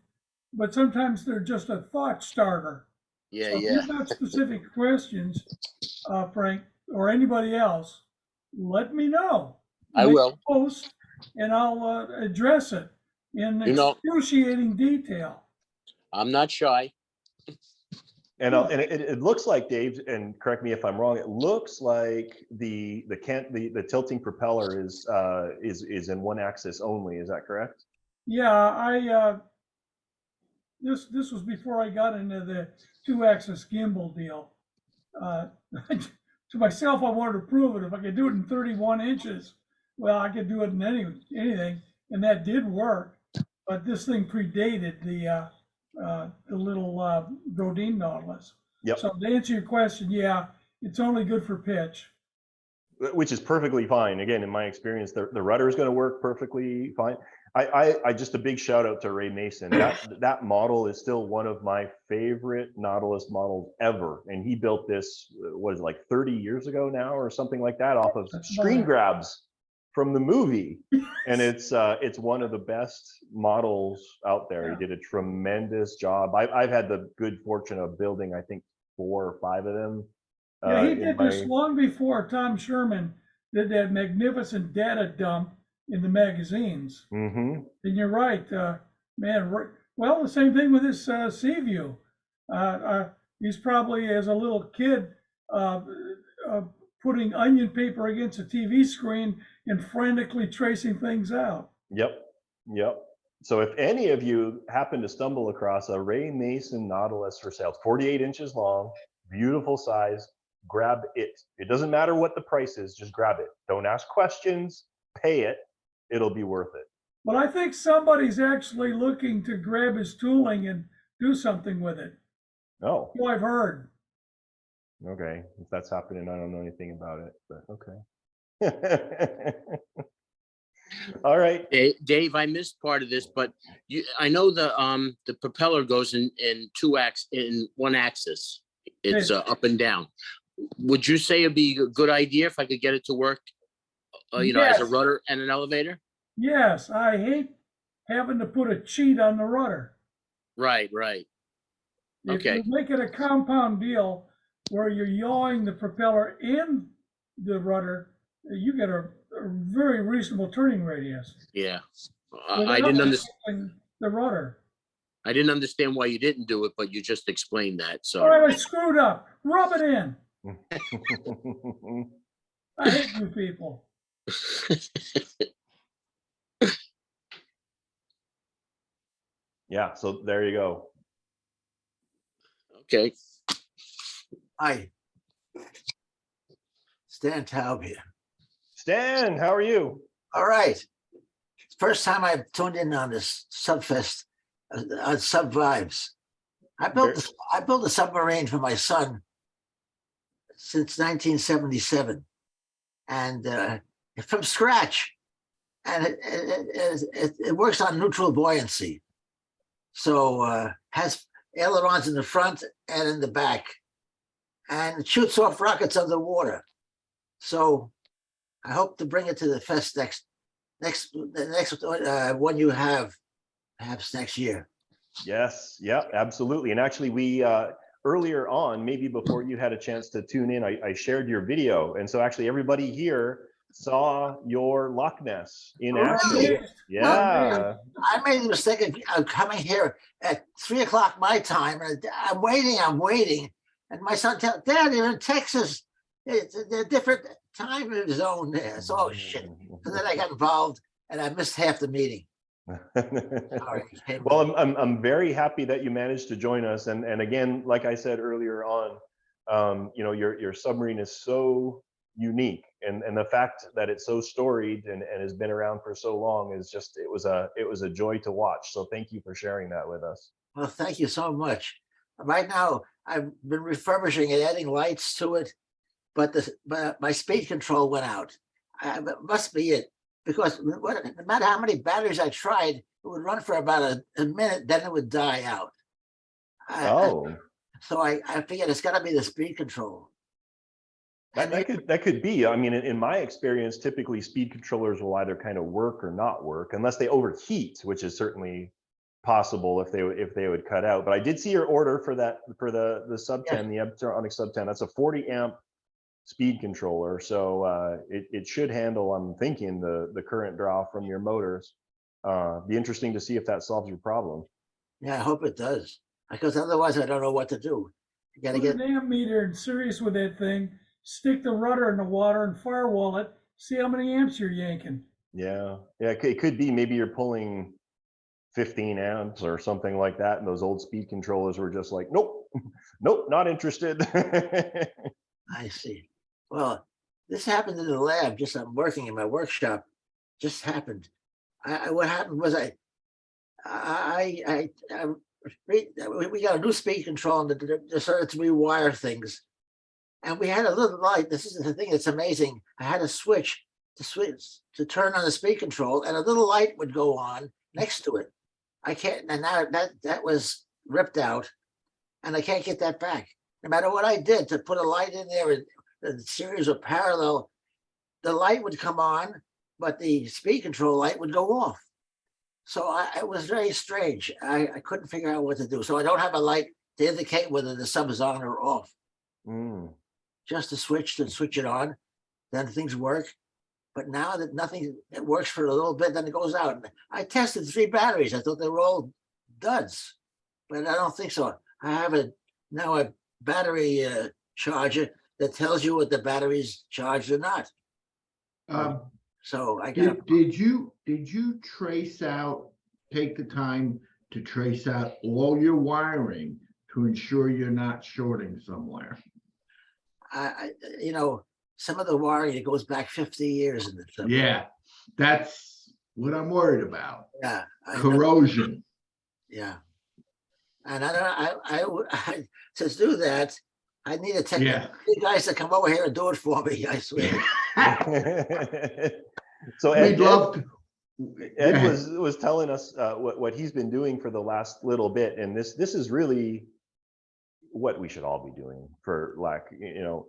but sometimes they're just a thought starter. Yeah, So if yeah. you've got specific questions, Frank, or anybody else, let me know. I Make a will. Post, and I'll address it in excruciating detail. I'm not shy. And it looks like, Dave, and correct me if I'm wrong, it looks like the tilting propeller is in one axis only. Is that correct? Yeah, this was before I got into the 2-axis gimbal deal. To myself, I wanted to prove it. If I could do it in 31 inches, well, I could do it in anything, and that did work. But this thing predated the little Rodin Nautilus. Yep. So to answer your question, yeah, it's only good for pitch. Which is perfectly fine. Again, in my experience, the rudder is going to work perfectly fine. I just a big shout out to Ray Mason. That model is still one of my favorite Nautilus models ever. And he built this, what is it, like 30 years ago now or something like that, off of screen grabs from the movie. And it's one of the best models out there. He did a tremendous job. I've had the good fortune of building, I think, 4 or 5 of them. Yeah, he did this long before Tom Sherman did that magnificent data dump in the magazines. Mm-hmm. And you're right, man. Well, the same thing with this Seaview. He's probably, as a little kid, putting onion paper against a TV screen and frantically tracing things out. Yep. So if any of you happen to stumble across a Ray Mason Nautilus for sale, 48 inches long, beautiful size, grab it. It doesn't matter what the price is, just grab it. Don't ask questions, pay it. It'll be worth it. But I think somebody's actually looking to grab his tooling and do something with it. Oh. So I've heard. Okay. If that's happening, I don't know anything about it, but okay. All right. Dave, I missed part of this, but I know the propeller goes in one axis. It's up and down. Would you say it'd be a good idea if I could get it to work, as a rudder and an elevator? Yes, I hate having to put a cheat on the rudder. Right. If Okay. you make it a compound deal where you're yawing the propeller and the rudder, you get a very reasonable turning radius. Yeah. I didn't understand the rudder. I didn't understand why you didn't do it, but you just explained that. So all right, I screwed up. Rub it in. I hate you people. Yeah, so there you go. Okay. Hi. Stan Taub here. Stan, how are you? All right. First time I've tuned in on this Subfest on Sub Vibes. I built a submarine for my son since 1977, and from scratch. And it works on neutral buoyancy. So has ailerons in the front and in the back, and it shoots off rockets underwater. So I hope to bring it to the fest next one you have, perhaps next year. Yes, yeah, absolutely. And actually, we earlier on, maybe before you had a chance to tune in, I shared your video, and so actually everybody here saw your Loch Ness in Oh, action. really? Yeah. I made the mistake of coming here at 3 o'clock my time, and I'm waiting, and my son tells, Dad, you're in Texas. It's a different time zone there. So, oh shit. So then I got involved, and I missed half the meeting. Sorry. Well, I'm very happy that you managed to join us, and again, like I said earlier on, you know, your submarine is so unique, and the fact that it's so storied and has been around for so long is just, it was a joy to watch. So thank you for sharing that with us. Well, thank you so much. Right now, I've been refurbishing it, adding lights to it, but my speed control went out. It must be it, because no matter how many batteries I tried, it would run for about a minute, then it would die out. So I figured it's got to be the speed control. That could be. I mean, in my experience, typically speed controllers will either kind of work or not work, unless they overheat, which is certainly possible if they would cut out. But I did see your order for that, for the sub 10, the Electronic sub 10. That's a 40 amp speed controller, so it should handle, I'm thinking, the current draw from your motors. Be interesting to see if that solves your problem. Yeah, I hope it does, because otherwise I don't know what to do. You got to Put get an amp meter and serious with that thing. Stick the rudder in the water and firewall it. See how many amps you're yanking. Yeah, it could be maybe you're pulling 15 amps or something like that, and those old speed controllers were just like, nope, nope, not interested. I see. Well, this happened in the lab. Just I'm working in my workshop. Just happened. What happened was we got a new speed control and decided to rewire things. And we had a little light. This is the thing that's amazing. I had a switch to turn on the speed control, and a little light would go on next to it. I can't, and now that was ripped out, and I can't get that back. No matter what I did to put a light in there, a series of parallel, the light would come on, but the speed control light would go off. So it was very strange. I couldn't figure out what to do. So I don't have a light to indicate whether the sub is on or off. Just a switch to switch it on, then things work. But now that nothing, it works for a little bit, then it goes out. I tested 3 batteries. I thought they were all duds, but I don't think so. I have now a battery charger that tells you what the battery's charged or not. So I got. Did you trace out, take the time to trace out all your wiring to ensure you're not shorting somewhere? You know, some of the wiring, it goes back 50 years in the sub. Yeah, that's what I'm worried about. Yeah. Corrosion. Yeah. And I to do that, I need a technician. You guys to come over here and do it for me, I swear. So Ed was telling us what he's been doing for the last little bit, and this is really what we should all be doing, for lack, you know.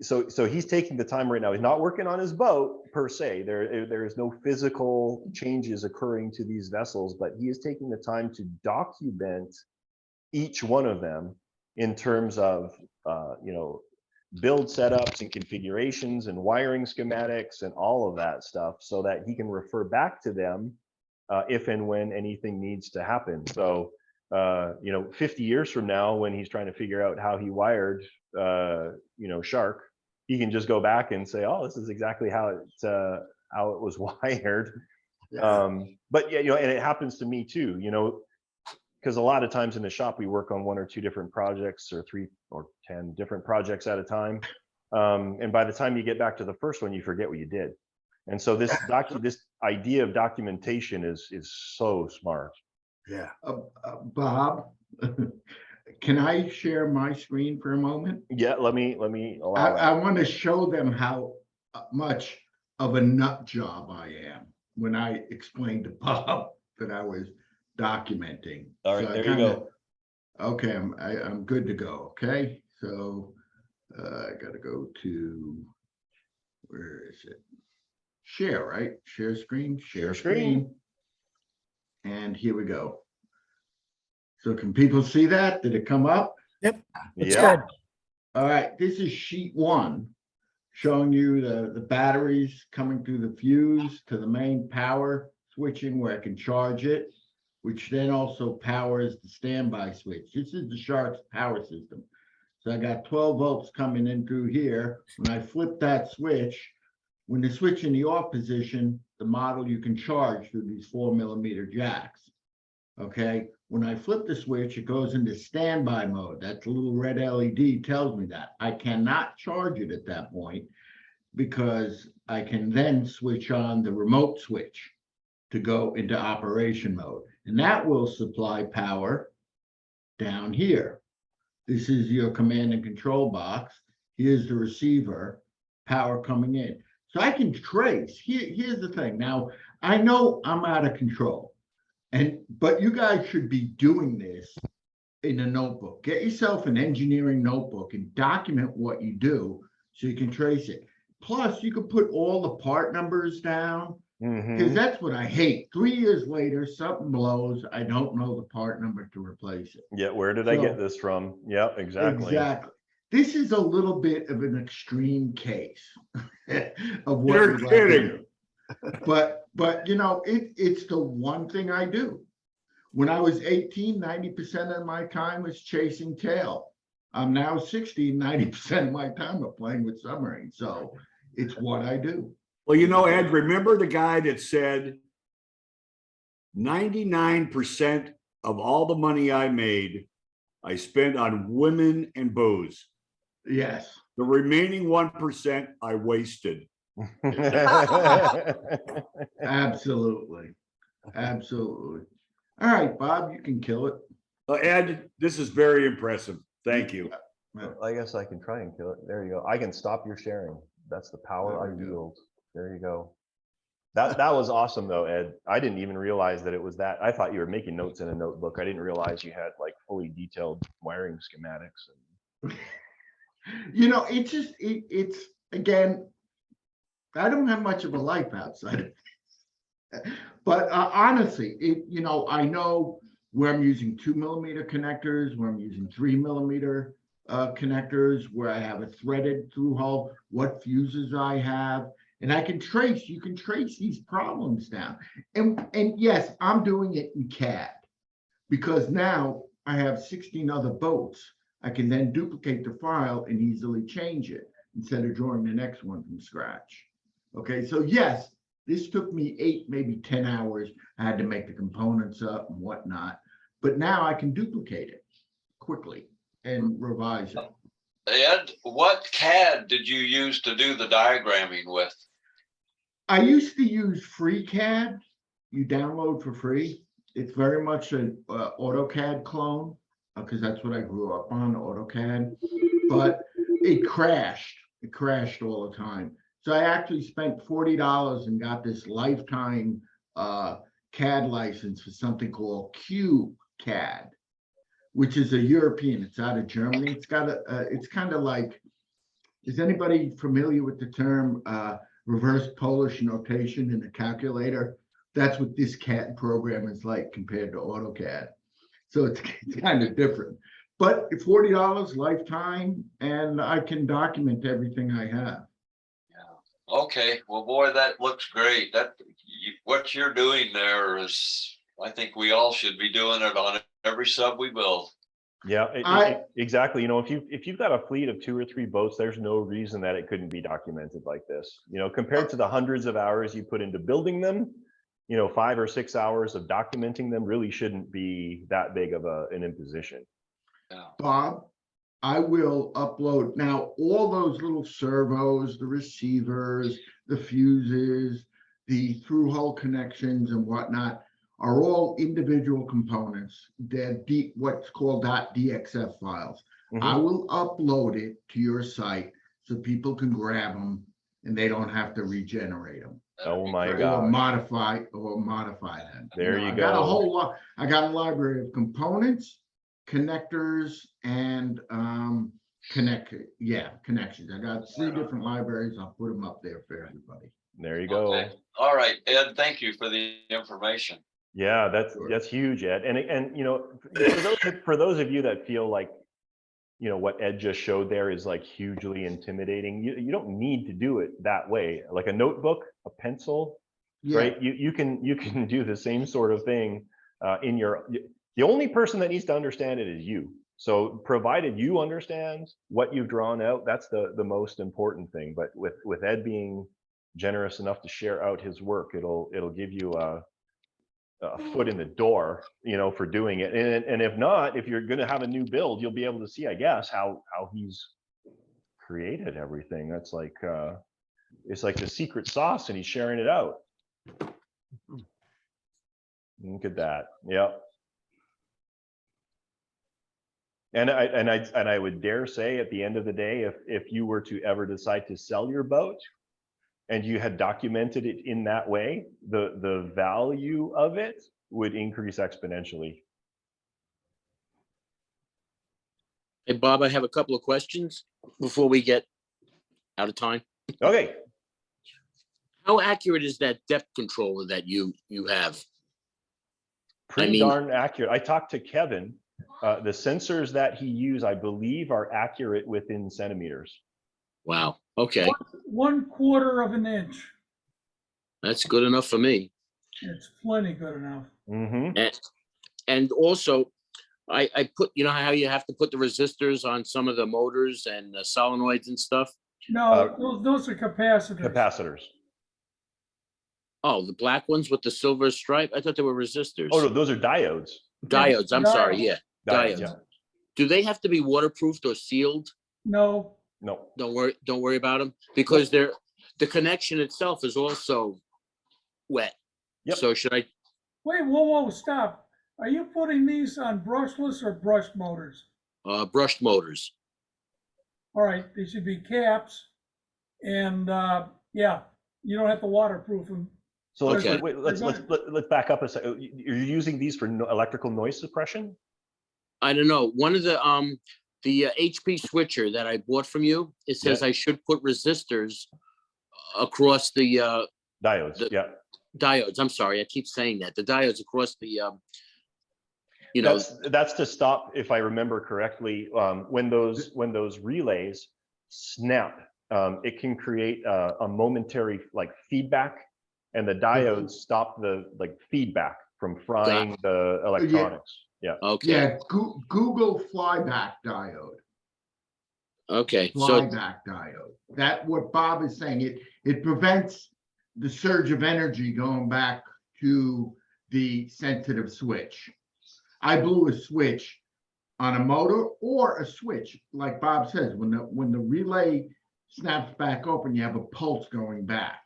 So he's taking the time right now. He's not working on his boat per se. There is no physical changes occurring to these vessels, but he is taking the time to document each one of them in terms of you know, build setups and configurations and wiring schematics and all of that stuff, so that he can refer back to them if and when anything needs to happen. So you know, 50 years from now, when he's trying to figure out how he wired you know, Shark, he can just go back and say, oh, this is exactly how it was wired. But yeah, you know, and it happens to me too, you know, because a lot of times in the shop we work on 1 or 2 different projects, or 3 or 10 different projects at a time, and by the time you get back to the first one, you forget what you did. And so this idea of documentation is so smart. Yeah. Bob, can I share my screen for a moment? Yeah, let me allow I want to show them how much of a nut job I am when I explained to Bob that I was documenting. All right, So there you go. Okay, I'm good to go. Okay, so I got to go to, where is it? Share, right? Share screen. Share screen. And here we go. So can people see that? Did it come up? Yep. It's Yeah. good. All right, this is sheet 1, showing you the batteries coming through the fuse to the main power switching where I can charge it, which then also powers the standby switch. This is the Shark's power system. So I got 12 volts coming in through here. When I flip that switch, when the switch in the off position, the model you can charge through these 4mm jacks. Okay, when I flip the switch, it goes into standby mode. That little red LED tells me that. I cannot charge it at that point because I can then switch on the remote switch to go into operation mode. And that will supply power down here. This is your command and control box. Here's the receiver, power coming in. So I can trace. Here's the thing. Now, I know I'm out of control, but you guys should be doing this in a notebook. Get yourself an engineering notebook and document what you do so you can trace it. Plus, you can put all the part numbers down, because that's what I hate. 3 years later, something blows. I don't know the part number to replace it. Yeah, where did I get this from? Yeah, exactly. Exactly. This is a little bit of an extreme case of what You're we'd like to kidding. do. But you know, it's the one thing I do. When I was 18, 90% of my time was chasing tail. I'm now 60, 90% of my time I'm playing with submarines. So it's what I do. Well, you know, Ed, remember the guy that said 99% of all the money I made, I spent on women and booze. Yes. The remaining 1% I wasted. Absolutely. Absolutely. All right, Bob, you can kill it. Ed, this is very impressive. Thank you. I guess I can try and kill it. There you go. I can stop your sharing. That's the power I wield. There you go. That was awesome though, Ed. I didn't even realize that it was that. I thought you were making notes in a notebook. I didn't realize you had like fully detailed wiring schematics. You know, it's again, I don't have much of a life outside. But honestly, you know, I know where I'm using 2mm connectors, where I'm using 3mm connectors, where I have a threaded through hole, what fuses I have, and I can trace. You can trace these problems down. And yes, I'm doing it in CAD because now I have 16 other boats. I can then duplicate the file and easily change it instead of drawing the next one from scratch. Okay, so yes, this took me 8, maybe 10 hours. I had to make the components up and whatnot, but now I can duplicate it quickly and revise it. Ed, what CAD did you use to do the diagramming with? I used to use FreeCAD. You download for free. It's very much an AutoCAD clone because that's what I grew up on, AutoCAD. But it crashed. It crashed all the time. So I actually spent $40 and got this lifetime CAD license for something called QCAD, which is a European. It's out of Germany. It's got it's kind of like, is anybody familiar with the term reverse Polish notation in a calculator? That's what this CAD program is like compared to AutoCAD. So it's kind of different. But $40 lifetime, and I can document everything I have. Okay, well, boy, that looks great. What you're doing there is, I think we all should be doing it on every sub we build. Yeah, exactly. You know, if you've got a fleet of 2 or 3 boats, there's no reason that it couldn't be documented like this. You know, compared to the hundreds of hours you put into building them, you know, 5 or 6 hours of documenting them really shouldn't be that big of an imposition. Yeah. Bob, I will upload now all those little servos, the receivers, the fuses, the through-hole connections and whatnot are all individual components. They're what's called .dxf files. I will upload it to your site so people can grab them and they don't have to regenerate them. Oh my God. Or modify them. There you I go. got a whole lot. I got a library of components, connectors, and connections. I got 3 different libraries. I'll put them up there for everybody. There you go. Okay. All right, Ed, thank you for the information. Yeah, that's huge, Ed. And you know, for those of you that feel like what Ed just showed there is like hugely intimidating. You don't need to do it that way. Like a notebook, a pencil, Yeah. right? You can do the same sort of thing the only person that needs to understand it is you. So provided you understand what you've drawn out, that's the most important thing. But with Ed being generous enough to share out his work, it'll give you a foot in the door, for doing it. And if not, if you're going to have a new build, you'll be able to see, I guess, how he's created everything. That's like it's like the secret sauce, and he's sharing it out. Look at that. Yeah. And I would dare say, at the end of the day, if you were to ever decide to sell your boat and you had documented it in that way, the value of it would increase exponentially. Hey, Bob, I have a couple of questions before we get out of time. Okay. How accurate is that depth controller that you have? Pretty darn accurate. I talked to Kevin. The sensors that he used, I believe, are accurate within centimeters. Wow. Okay. 1/4 of an inch. That's good enough for me. It's plenty good enough. Mm-hmm. And also, I put, how you have to put the resistors on some of the motors and the solenoids and stuff? No, those are capacitors. Capacitors. Oh, the black ones with the silver stripe? I thought they were resistors. Oh, no, those are diodes. Diodes. I'm sorry. Yeah. Diodes. Yeah. Do they have to be waterproofed or sealed? No. No. Don't worry about them, because the connection itself is also wet. Yep. So should I? Wait, whoa, stop. Are you putting these on brushless or brushed motors? Brushed motors. All right, they should be caps, and yeah, you don't have to waterproof them. So let's Okay. wait, let's back up a second. You're using these for electrical noise suppression? I don't know. One of the HP switcher that I bought from you, it says I should put resistors across the diodes. Diodes. I'm sorry, I keep saying that. The diodes across the that's to stop, if I remember correctly, when those relays snap, it can create a momentary feedback, and the diodes stop the feedback from frying the electronics. Yeah. Okay. Yeah, Google flyback diode. Okay. Flyback diode. That what Bob is saying. It prevents the surge of energy going back to the sensitive switch. I blew a switch on a motor or a switch, like Bob says, when the relay snaps back open, you have a pulse going back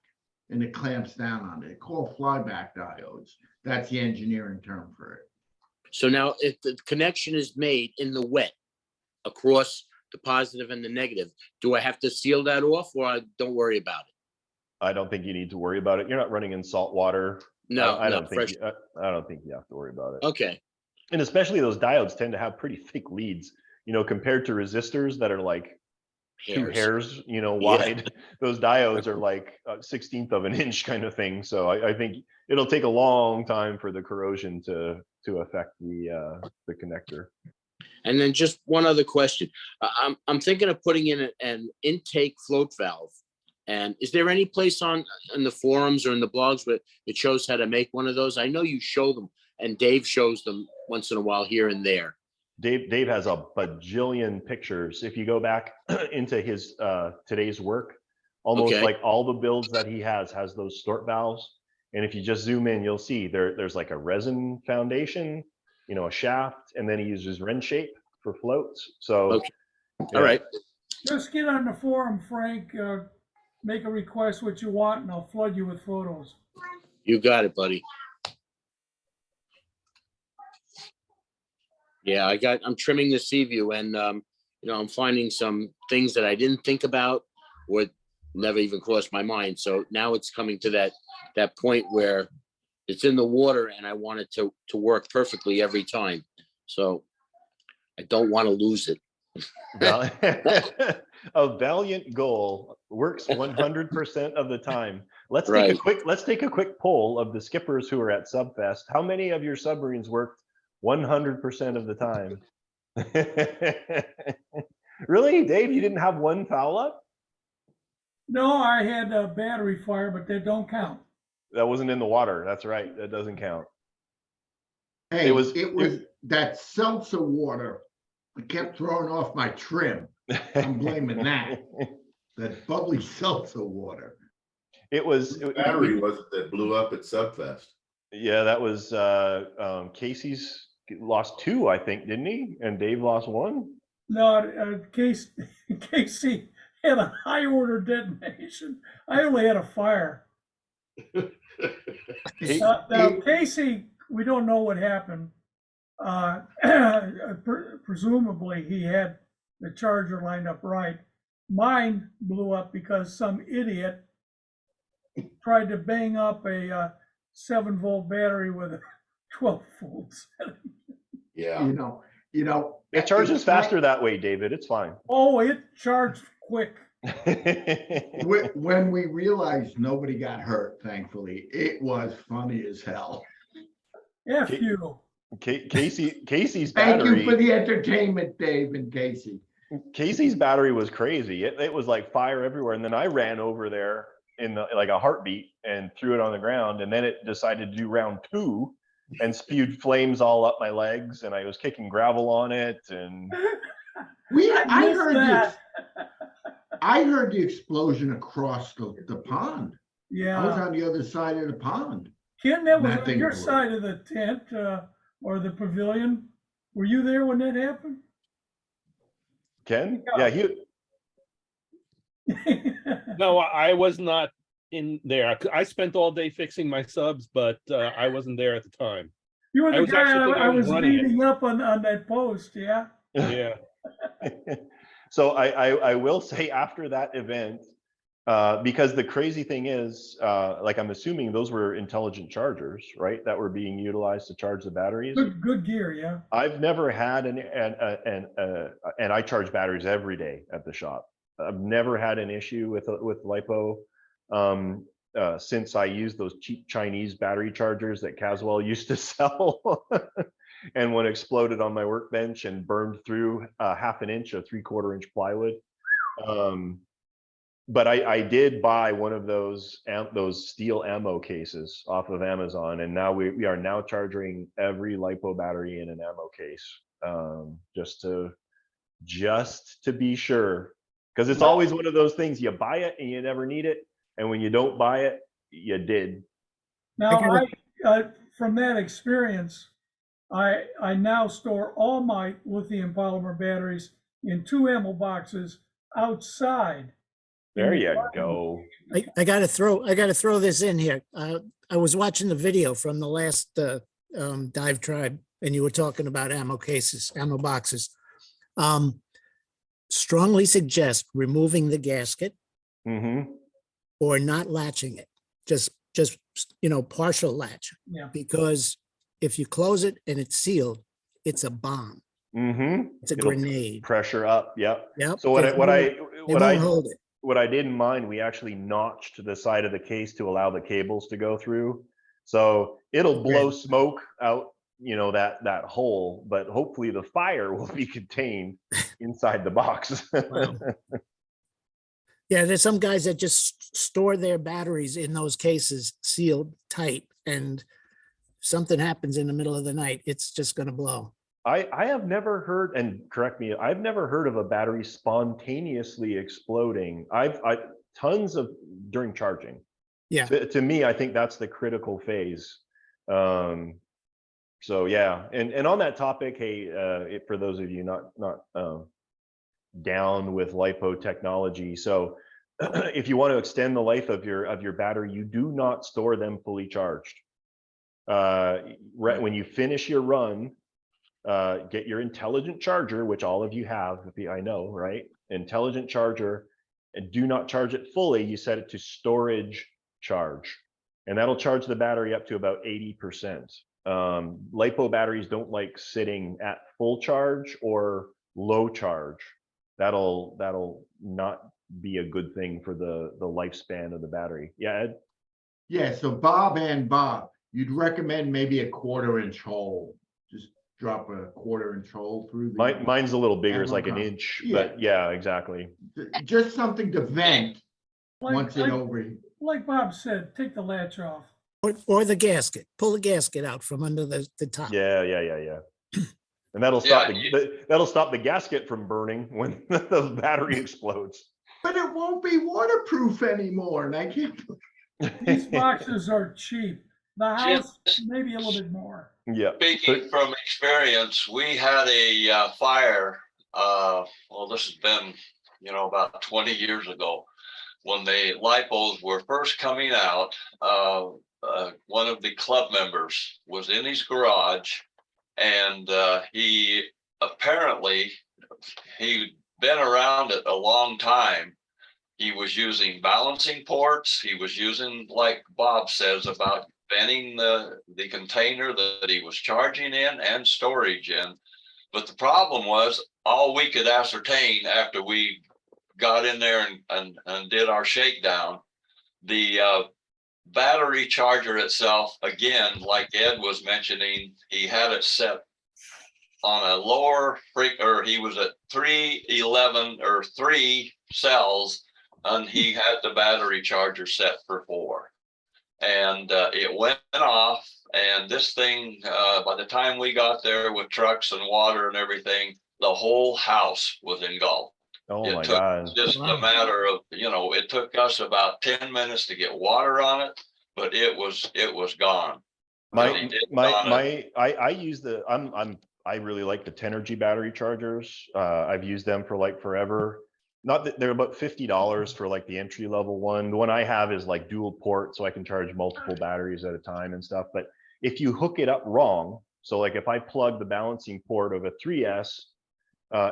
and it clamps down on it. It's called flyback diodes. That's the engineering term for it. So now, if the connection is made in the wet across the positive and the negative, do I have to seal that off, or I don't worry about it? I don't think you need to worry about it. You're not running in salt water. No, I don't think you have to worry about it. Okay. And especially those diodes tend to have pretty thick leads, compared to resistors that are like 2 hairs, wide. Those diodes are like a 1/16 of an inch kind of thing. So I think it'll take a long time for the corrosion to affect the connector. And then just one other question. I'm thinking of putting in an intake float valve. And is there any place in the forums or in the blogs where it shows how to make one of those? I know you show them, and Dave shows them once in a while here and there. Dave has a bajillion pictures. If you go back into his today's work, almost like all the builds that he has those snort valves. And if you just zoom in, you'll see there's like a resin foundation, a shaft, and then he uses wren shape for floats. So, all right. Just get on the forum, Frank. Make a request what you want, and I'll flood you with photos. You got it, buddy. Yeah, I'm trimming the sea view, and I'm finding some things that I didn't think about or never even crossed my mind. So now it's coming to that point where it's in the water, and I want it to work perfectly every time. So I don't want to lose it. A valiant goal works 100% of the time. Let's take a quick poll of the skippers who are at Subfest. How many of your submarines worked 100% of the time? Really, Dave? You didn't have one foul up? No, I had a battery fire, but that don't count. That wasn't in the water. That's right. That doesn't count. Hey, It was- it was that seltzer water that kept throwing off my trim. I'm blaming that. That bubbly seltzer water. It was Battery was it that blew up at Subfest? Yeah, that was Casey's lost 2, I think, didn't he? And Dave lost 1. No, Casey had a high order detonation. I only had a fire. Now, Casey, we don't know what happened. Presumably, he had the charger lined up right. Mine blew up because some idiot tried to bang up a 7-volt battery with a 12-volt setting. Yeah. You know. It charges faster that way, David. It's fine. Oh, it charged quick. When we realized nobody got hurt, thankfully, it was funny as hell. F you. Casey's Thank battery. you for the entertainment, Dave and Casey. Casey's battery was crazy. It was like fire everywhere. And then I ran over there in like a heartbeat and threw it on the ground. And then it decided to do round 2 and spewed flames all up my legs. And I was kicking gravel on it. And I heard the explosion across the pond. Yeah. I was on the other side of the pond. Ken, that was That on thing your blew. side of the tent or the pavilion. Were you there when that happened? Ken? Yeah, No, I was not in there. I spent all day fixing my subs, but I wasn't there at the time. You were I the was guy actually thinking I I was was running it. beating up on that post, yeah? Yeah. So I will say after that event, because the crazy thing is, like I'm assuming those were intelligent chargers, right? That were being utilized to charge the batteries. Good gear, yeah. I've never had and I charge batteries every day at the shop. I've never had an issue with LiPo since I used those cheap Chinese battery chargers that Caswell used to sell. And one exploded on my workbench and burned through 1/2 inch of 3/4 inch plywood. But I did buy one of those steel ammo cases off of Amazon, and now we are now charging every LiPo battery in an ammo case, just to be sure, because it's always one of those things, you buy it and you never need it, and when you don't buy it, you did. Now, from that experience, I now store all my lithium polymer batteries in 2 ammo boxes outside. There you go. I gotta throw this in here. I was watching the video from the last DiveTribe, and you were talking about ammo cases, ammo boxes. Strongly suggest removing the gasket or not latching it. Just partial latch. Yeah. Because if you close it and it's sealed, it's a bomb. It's a grenade. Pressure up. Yep. Yep. So hold it. what I did in mine, we actually notched the side of the case to allow the cables to go through. So it'll blow smoke out, that hole, but hopefully the fire will be contained inside the box. Wow. Yeah, there's some guys that just store their batteries in those cases sealed tight, and something happens in the middle of the night, it's just going to blow. I have never heard, and correct me, I've never heard of a battery spontaneously exploding. I've tons of during charging. Yeah. To me, I think that's the critical phase. So yeah, and on that topic, hey, for those of you not down with LiPo technology, so if you want to extend the life of your battery, you do not store them fully charged. When you finish your run, get your intelligent charger, which all of you have, I know, right? Intelligent charger, and do not charge it fully. You set it to storage charge, and that'll charge the battery up to about 80%. LiPo batteries don't like sitting at full charge or low charge. That'll not be a good thing for the lifespan of the battery. Yeah, Ed? Yeah, so Bob, you'd recommend maybe a 1/4 inch hole. Just drop a 1/4 inch hole through the. Mine's a little bigger, it's like an Okay. inch, but yeah, exactly. Just something to vent once it over. Like Bob said, take the latch off. Or the gasket, pull the gasket out from under the top. Yeah. And that'll stop that'll stop the gasket from burning when the battery explodes. But it won't be waterproof anymore, and I can't. These boxes are cheap. The house, maybe a little bit more. Yeah. Speaking from experience, we had a fire. Well, this has been, about 20 years ago, when the LiPos were first coming out. One of the club members was in his garage, and he'd been around it a long time. He was using balancing ports. He was using, like Bob says, about venting the container that he was charging in and storage in. But the problem was, all we could ascertain after we got in there and did our shakedown, the battery charger itself, again, like Ed was mentioning, he had it set on a lower or he was at 311 or 3 cells, and he had the battery charger set for 4. And it went off, and this thing, by the time we got there with trucks and water and everything, the whole house was engulfed. Oh It my took God. just a matter of, it took us about 10 minutes to get water on it, but it was gone. I use I really like the Tenergy battery chargers. I've used them for like forever. Not that they're about $50 for like the entry level one. The one I have is like dual port, so I can charge multiple batteries at a time and stuff. But if you hook it up wrong, so like if I plug the balancing port of a 3S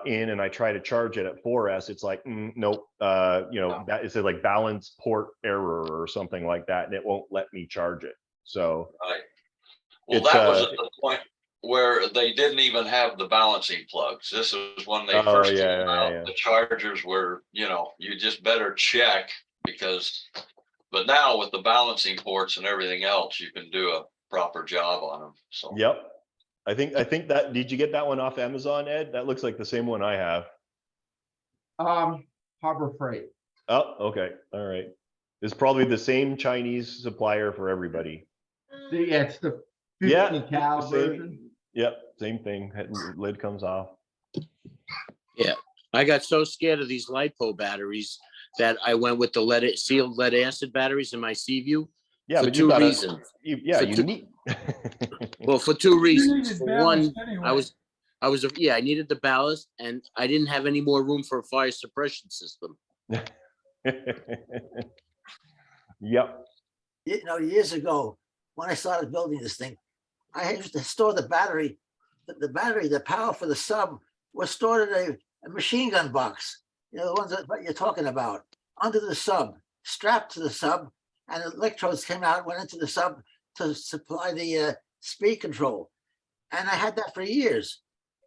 in and I try to charge it at 4S, it's like, nope, that is like balance port error or something like that, and it won't let me charge it. So right. Well, that was at the point where they didn't even have the balancing plugs. This was when they first came out. The chargers were, you just better check, but now with the balancing ports and everything else, you can do a proper job on them. So yep. I think that, did you get that one off Amazon, Ed? That looks like the same one I have. Harbor Freight. Oh, okay. All right. It's probably the same Chinese supplier for everybody. Yeah, it's the 50 cal version. Yep, same thing. Lid comes off. Yeah, I got so scared of these LiPo batteries that I went with the sealed lead acid batteries in my Seaview. Yeah, for but 2 reasons. Well, for 2 reasons. For one, anyway. I needed the ballast, and I didn't have any more room for a fire suppression system. Yep. Years ago, when I started building this thing, I used to store the battery. The power for the sub was stored in a machine gun box. The ones that you're talking about, under the sub, strapped to the sub, and electrodes came out, went into the sub to supply the speed control. And I had that for years.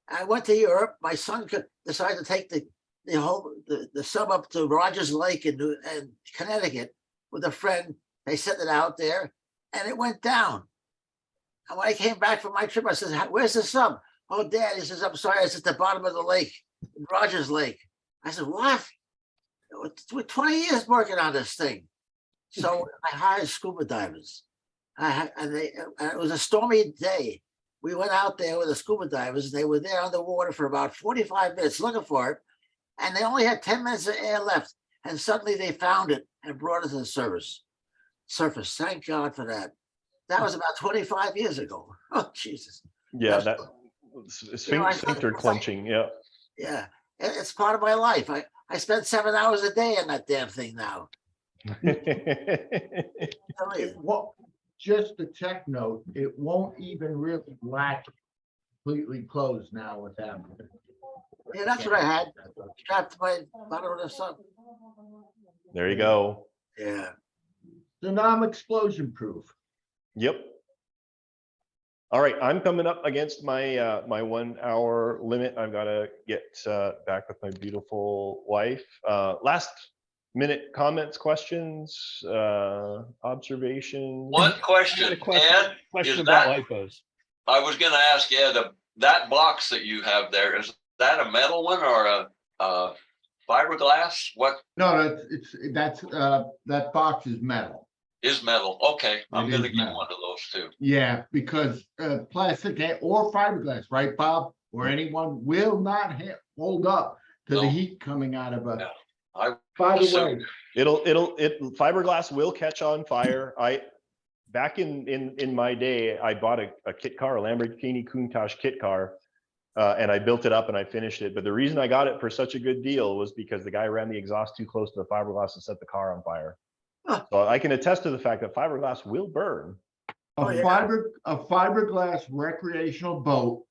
I went to Europe. My son decided to take the sub up to Rogers Lake in Connecticut with a friend. They set it out there, and it went down. And when I came back from my trip, I said, "Where's the sub?" "Oh, Dad," he says, "I'm sorry, it's at the bottom of the lake, Rogers Lake." I said, "What?" "We're 20 years working on this thing." So I hired scuba divers. It was a stormy day. We went out there with the scuba divers. They were there underwater for about 45 minutes looking for it. And they only had 10 minutes of air left. And suddenly they found it and brought it to the surface. Thank God for that. That was about 25 years ago. Oh, Jesus. Yeah, that sphincter clenching. Yeah. Yeah. It's part of my life. I spend 7 hours a day on that damn thing now. Just a tech note, it won't even really latch completely closed now with that. Yeah, that's what I had. Strapped to my bottom of the sub. There you go. Yeah. So now I'm explosion proof. Yep. All right, I'm coming up against my my 1 hour limit. I've got to get back with my beautiful wife. Last minute comments, questions, observations. One question, Ed, question about LiPos. I was going to ask Ed that box that you have there, is that a metal one or a fiberglass? What No, that box is metal. is metal? Okay, I'm It gonna is get metal. one of those too. Yeah, because plastic or fiberglass, right, Bob? Or anyone will not hold up to the No. heat coming out of a. Yeah. I By the assume- way, Fiberglass will catch on fire. Back in my day, I bought a kit car, a Lamborghini Countach kit car, and I built it up and I finished it. But the reason I got it for such a good deal was because the guy ran the exhaust too close to the fiberglass and set the car on fire. So I can attest to the fact that fiberglass will burn. a fiberglass recreational boat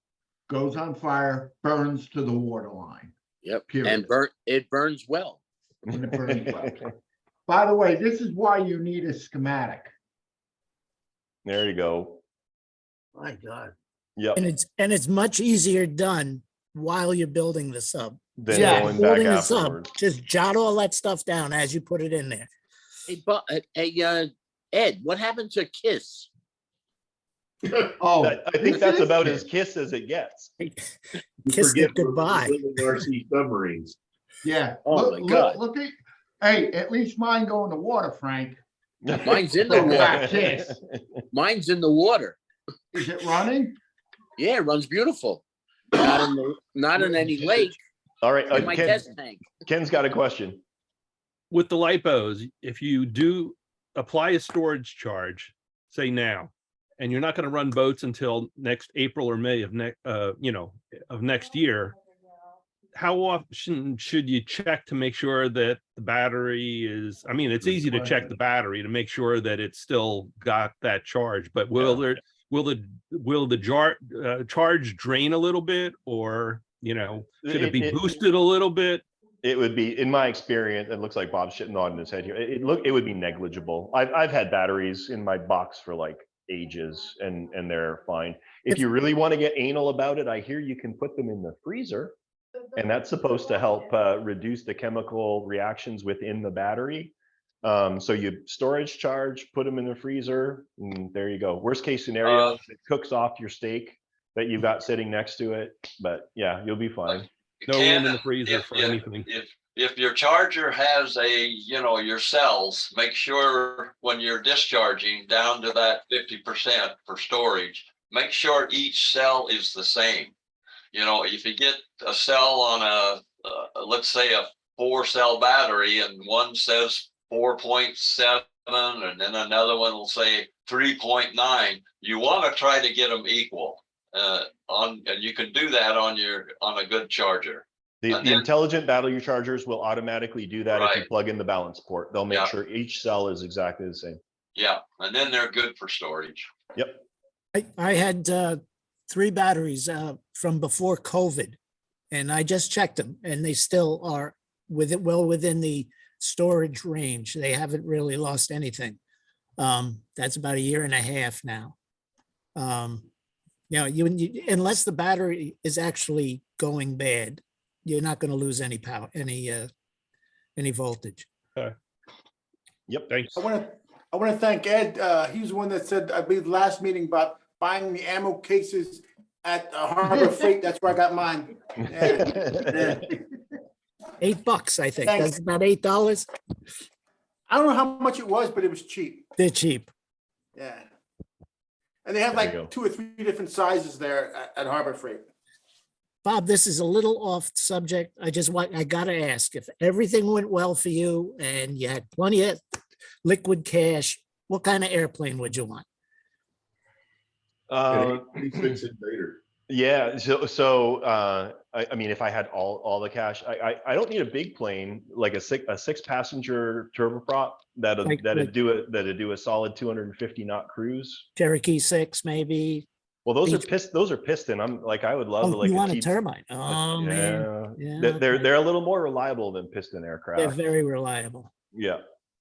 goes on fire, burns to the water line. Yep. Period. And it burns well. And it burns well. By the way, this is why you need a schematic. There you go. My God. Yep. And it's much easier done while you're building the sub. Then Yeah, going back Building the sub, afterwards. just jot all that stuff down as you put it in there. Hey, Ed, what happened to KISS? Oh, I think this that's is about it. as kiss as it gets. Kiss Forget it goodbye. we're building RC submarines. Yeah. Oh my God. Look at, hey, at least mine go in the water, Frank. Mine's in the water. Kiss. Mine's in the water. Is it running? Yeah, it runs beautiful. Not in any lake. All right, In my test tank. Ken's got a question. With the LiPos, if you do apply a storage charge, say now, and you're not going to run boats until next April or May of next year, how often should you check to make sure that the battery is? I mean, it's easy to check the battery to make sure that it's still got that charge, but will the charge drain a little bit, or should it be boosted a little bit? It would be, in my experience, it looks like Bob's nodding his head here. It would be negligible. I've had batteries in my box for like ages and they're fine. If you really want to get anal about it, I hear you can put them in the freezer, and that's supposed to help reduce the chemical reactions within the battery. So you storage charge, put them in the freezer, and there you go. Worst case scenario, it cooks off your steak that you've got sitting next to it, but yeah, you'll be fine. No Ken, room in the freezer for anything. If your charger has your cells, make sure when you're discharging down to that 50% for storage, make sure each cell is the same. If you get a cell on let's say a 4-cell battery, and one says 4.7 and then another one will say 3.9, you want to try to get them equal. And you can do that on a good charger. The intelligent battery chargers will automatically do that if you Right. plug in the balance port. They'll make Yeah. sure each cell is exactly the same. Yeah, and then they're good for storage. Yep. I had 3 batteries from before COVID, and I just checked them, and they still are well within the storage range. They haven't really lost anything. That's about 1.5 years now. Unless the battery is actually going bad, you're not going to lose any power, any voltage. Yep. Thanks. I want to thank Ed. He's the one that said, I believe, last meeting about buying the ammo cases at Harbor Freight. That's where I got mine. Yeah. $8, I think. Thanks. That's about $8. I don't know how much it was, but it was cheap. They're cheap. Yeah. And they have There you go. like 2 or 3 different sizes there at Harbor Freight. Bob, this is a little off subject. I gotta ask, if everything went well for you and you had plenty of liquid cash, what kind of airplane would you want? Invader. Yeah. So I mean, if I had all the cash, I don't need a big plane, like a 6-passenger turboprop that'd do a solid 250 knot cruise. Cherokee 6, maybe? Well, those are piston. I would love You want a T- turbine? Oh, man. Yeah. Yeah, They're a little more reliable than piston aircraft. they're very reliable. Yeah.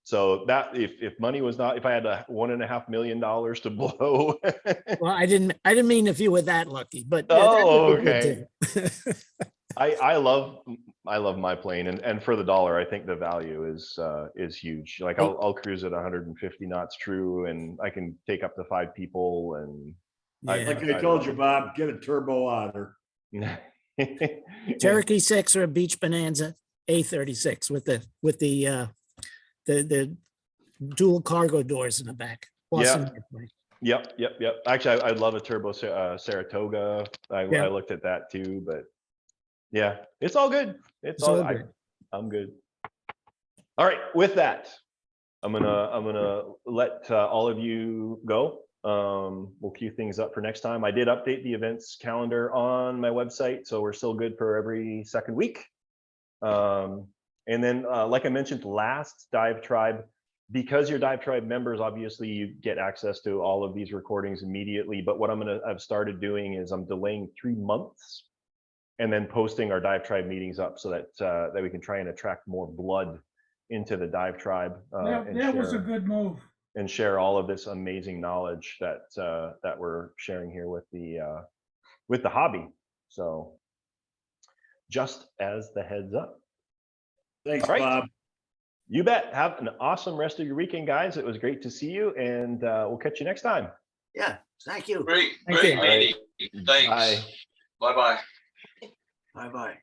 So that if money was not, if I had $1.5 million to blow. Well, I didn't mean if you were that lucky, but Oh, that would be good okay. too. I love my plane, and for the dollar, I think the value is huge. Like I'll cruise at 150 knots true, and I can take up to 5 people, and Yeah. Like I told you, Bob, get a turbo otter. Cherokee 6 or a Beach Bonanza A36 with the dual cargo doors in the back. Awesome. Yep. Actually, I'd love a turbo Saratoga. I Yeah. looked at that too, but yeah, it's all good. It's all good. I'm good. All right. With that, I'm gonna let all of you go. We'll queue things up for next time. I did update the events calendar on my website, so we're still good for every second week. And then, like I mentioned last DiveTribe, because you're DiveTribe members, obviously you get access to all of these recordings immediately. But what I've started doing is I'm delaying 3 months and then posting our DiveTribe meetings up so that we can try and attract more blood into the DiveTribe. That was a good move. And share all of this amazing knowledge that we're sharing here with the hobby. So just as the heads up. Thanks, All right. Bob. You bet. Have an awesome rest of your weekend, guys. It was great to see you, and we'll catch you next time. Yeah, thank you. Great Thank you. meeting. Thanks. Bye. Bye-bye. Bye-bye.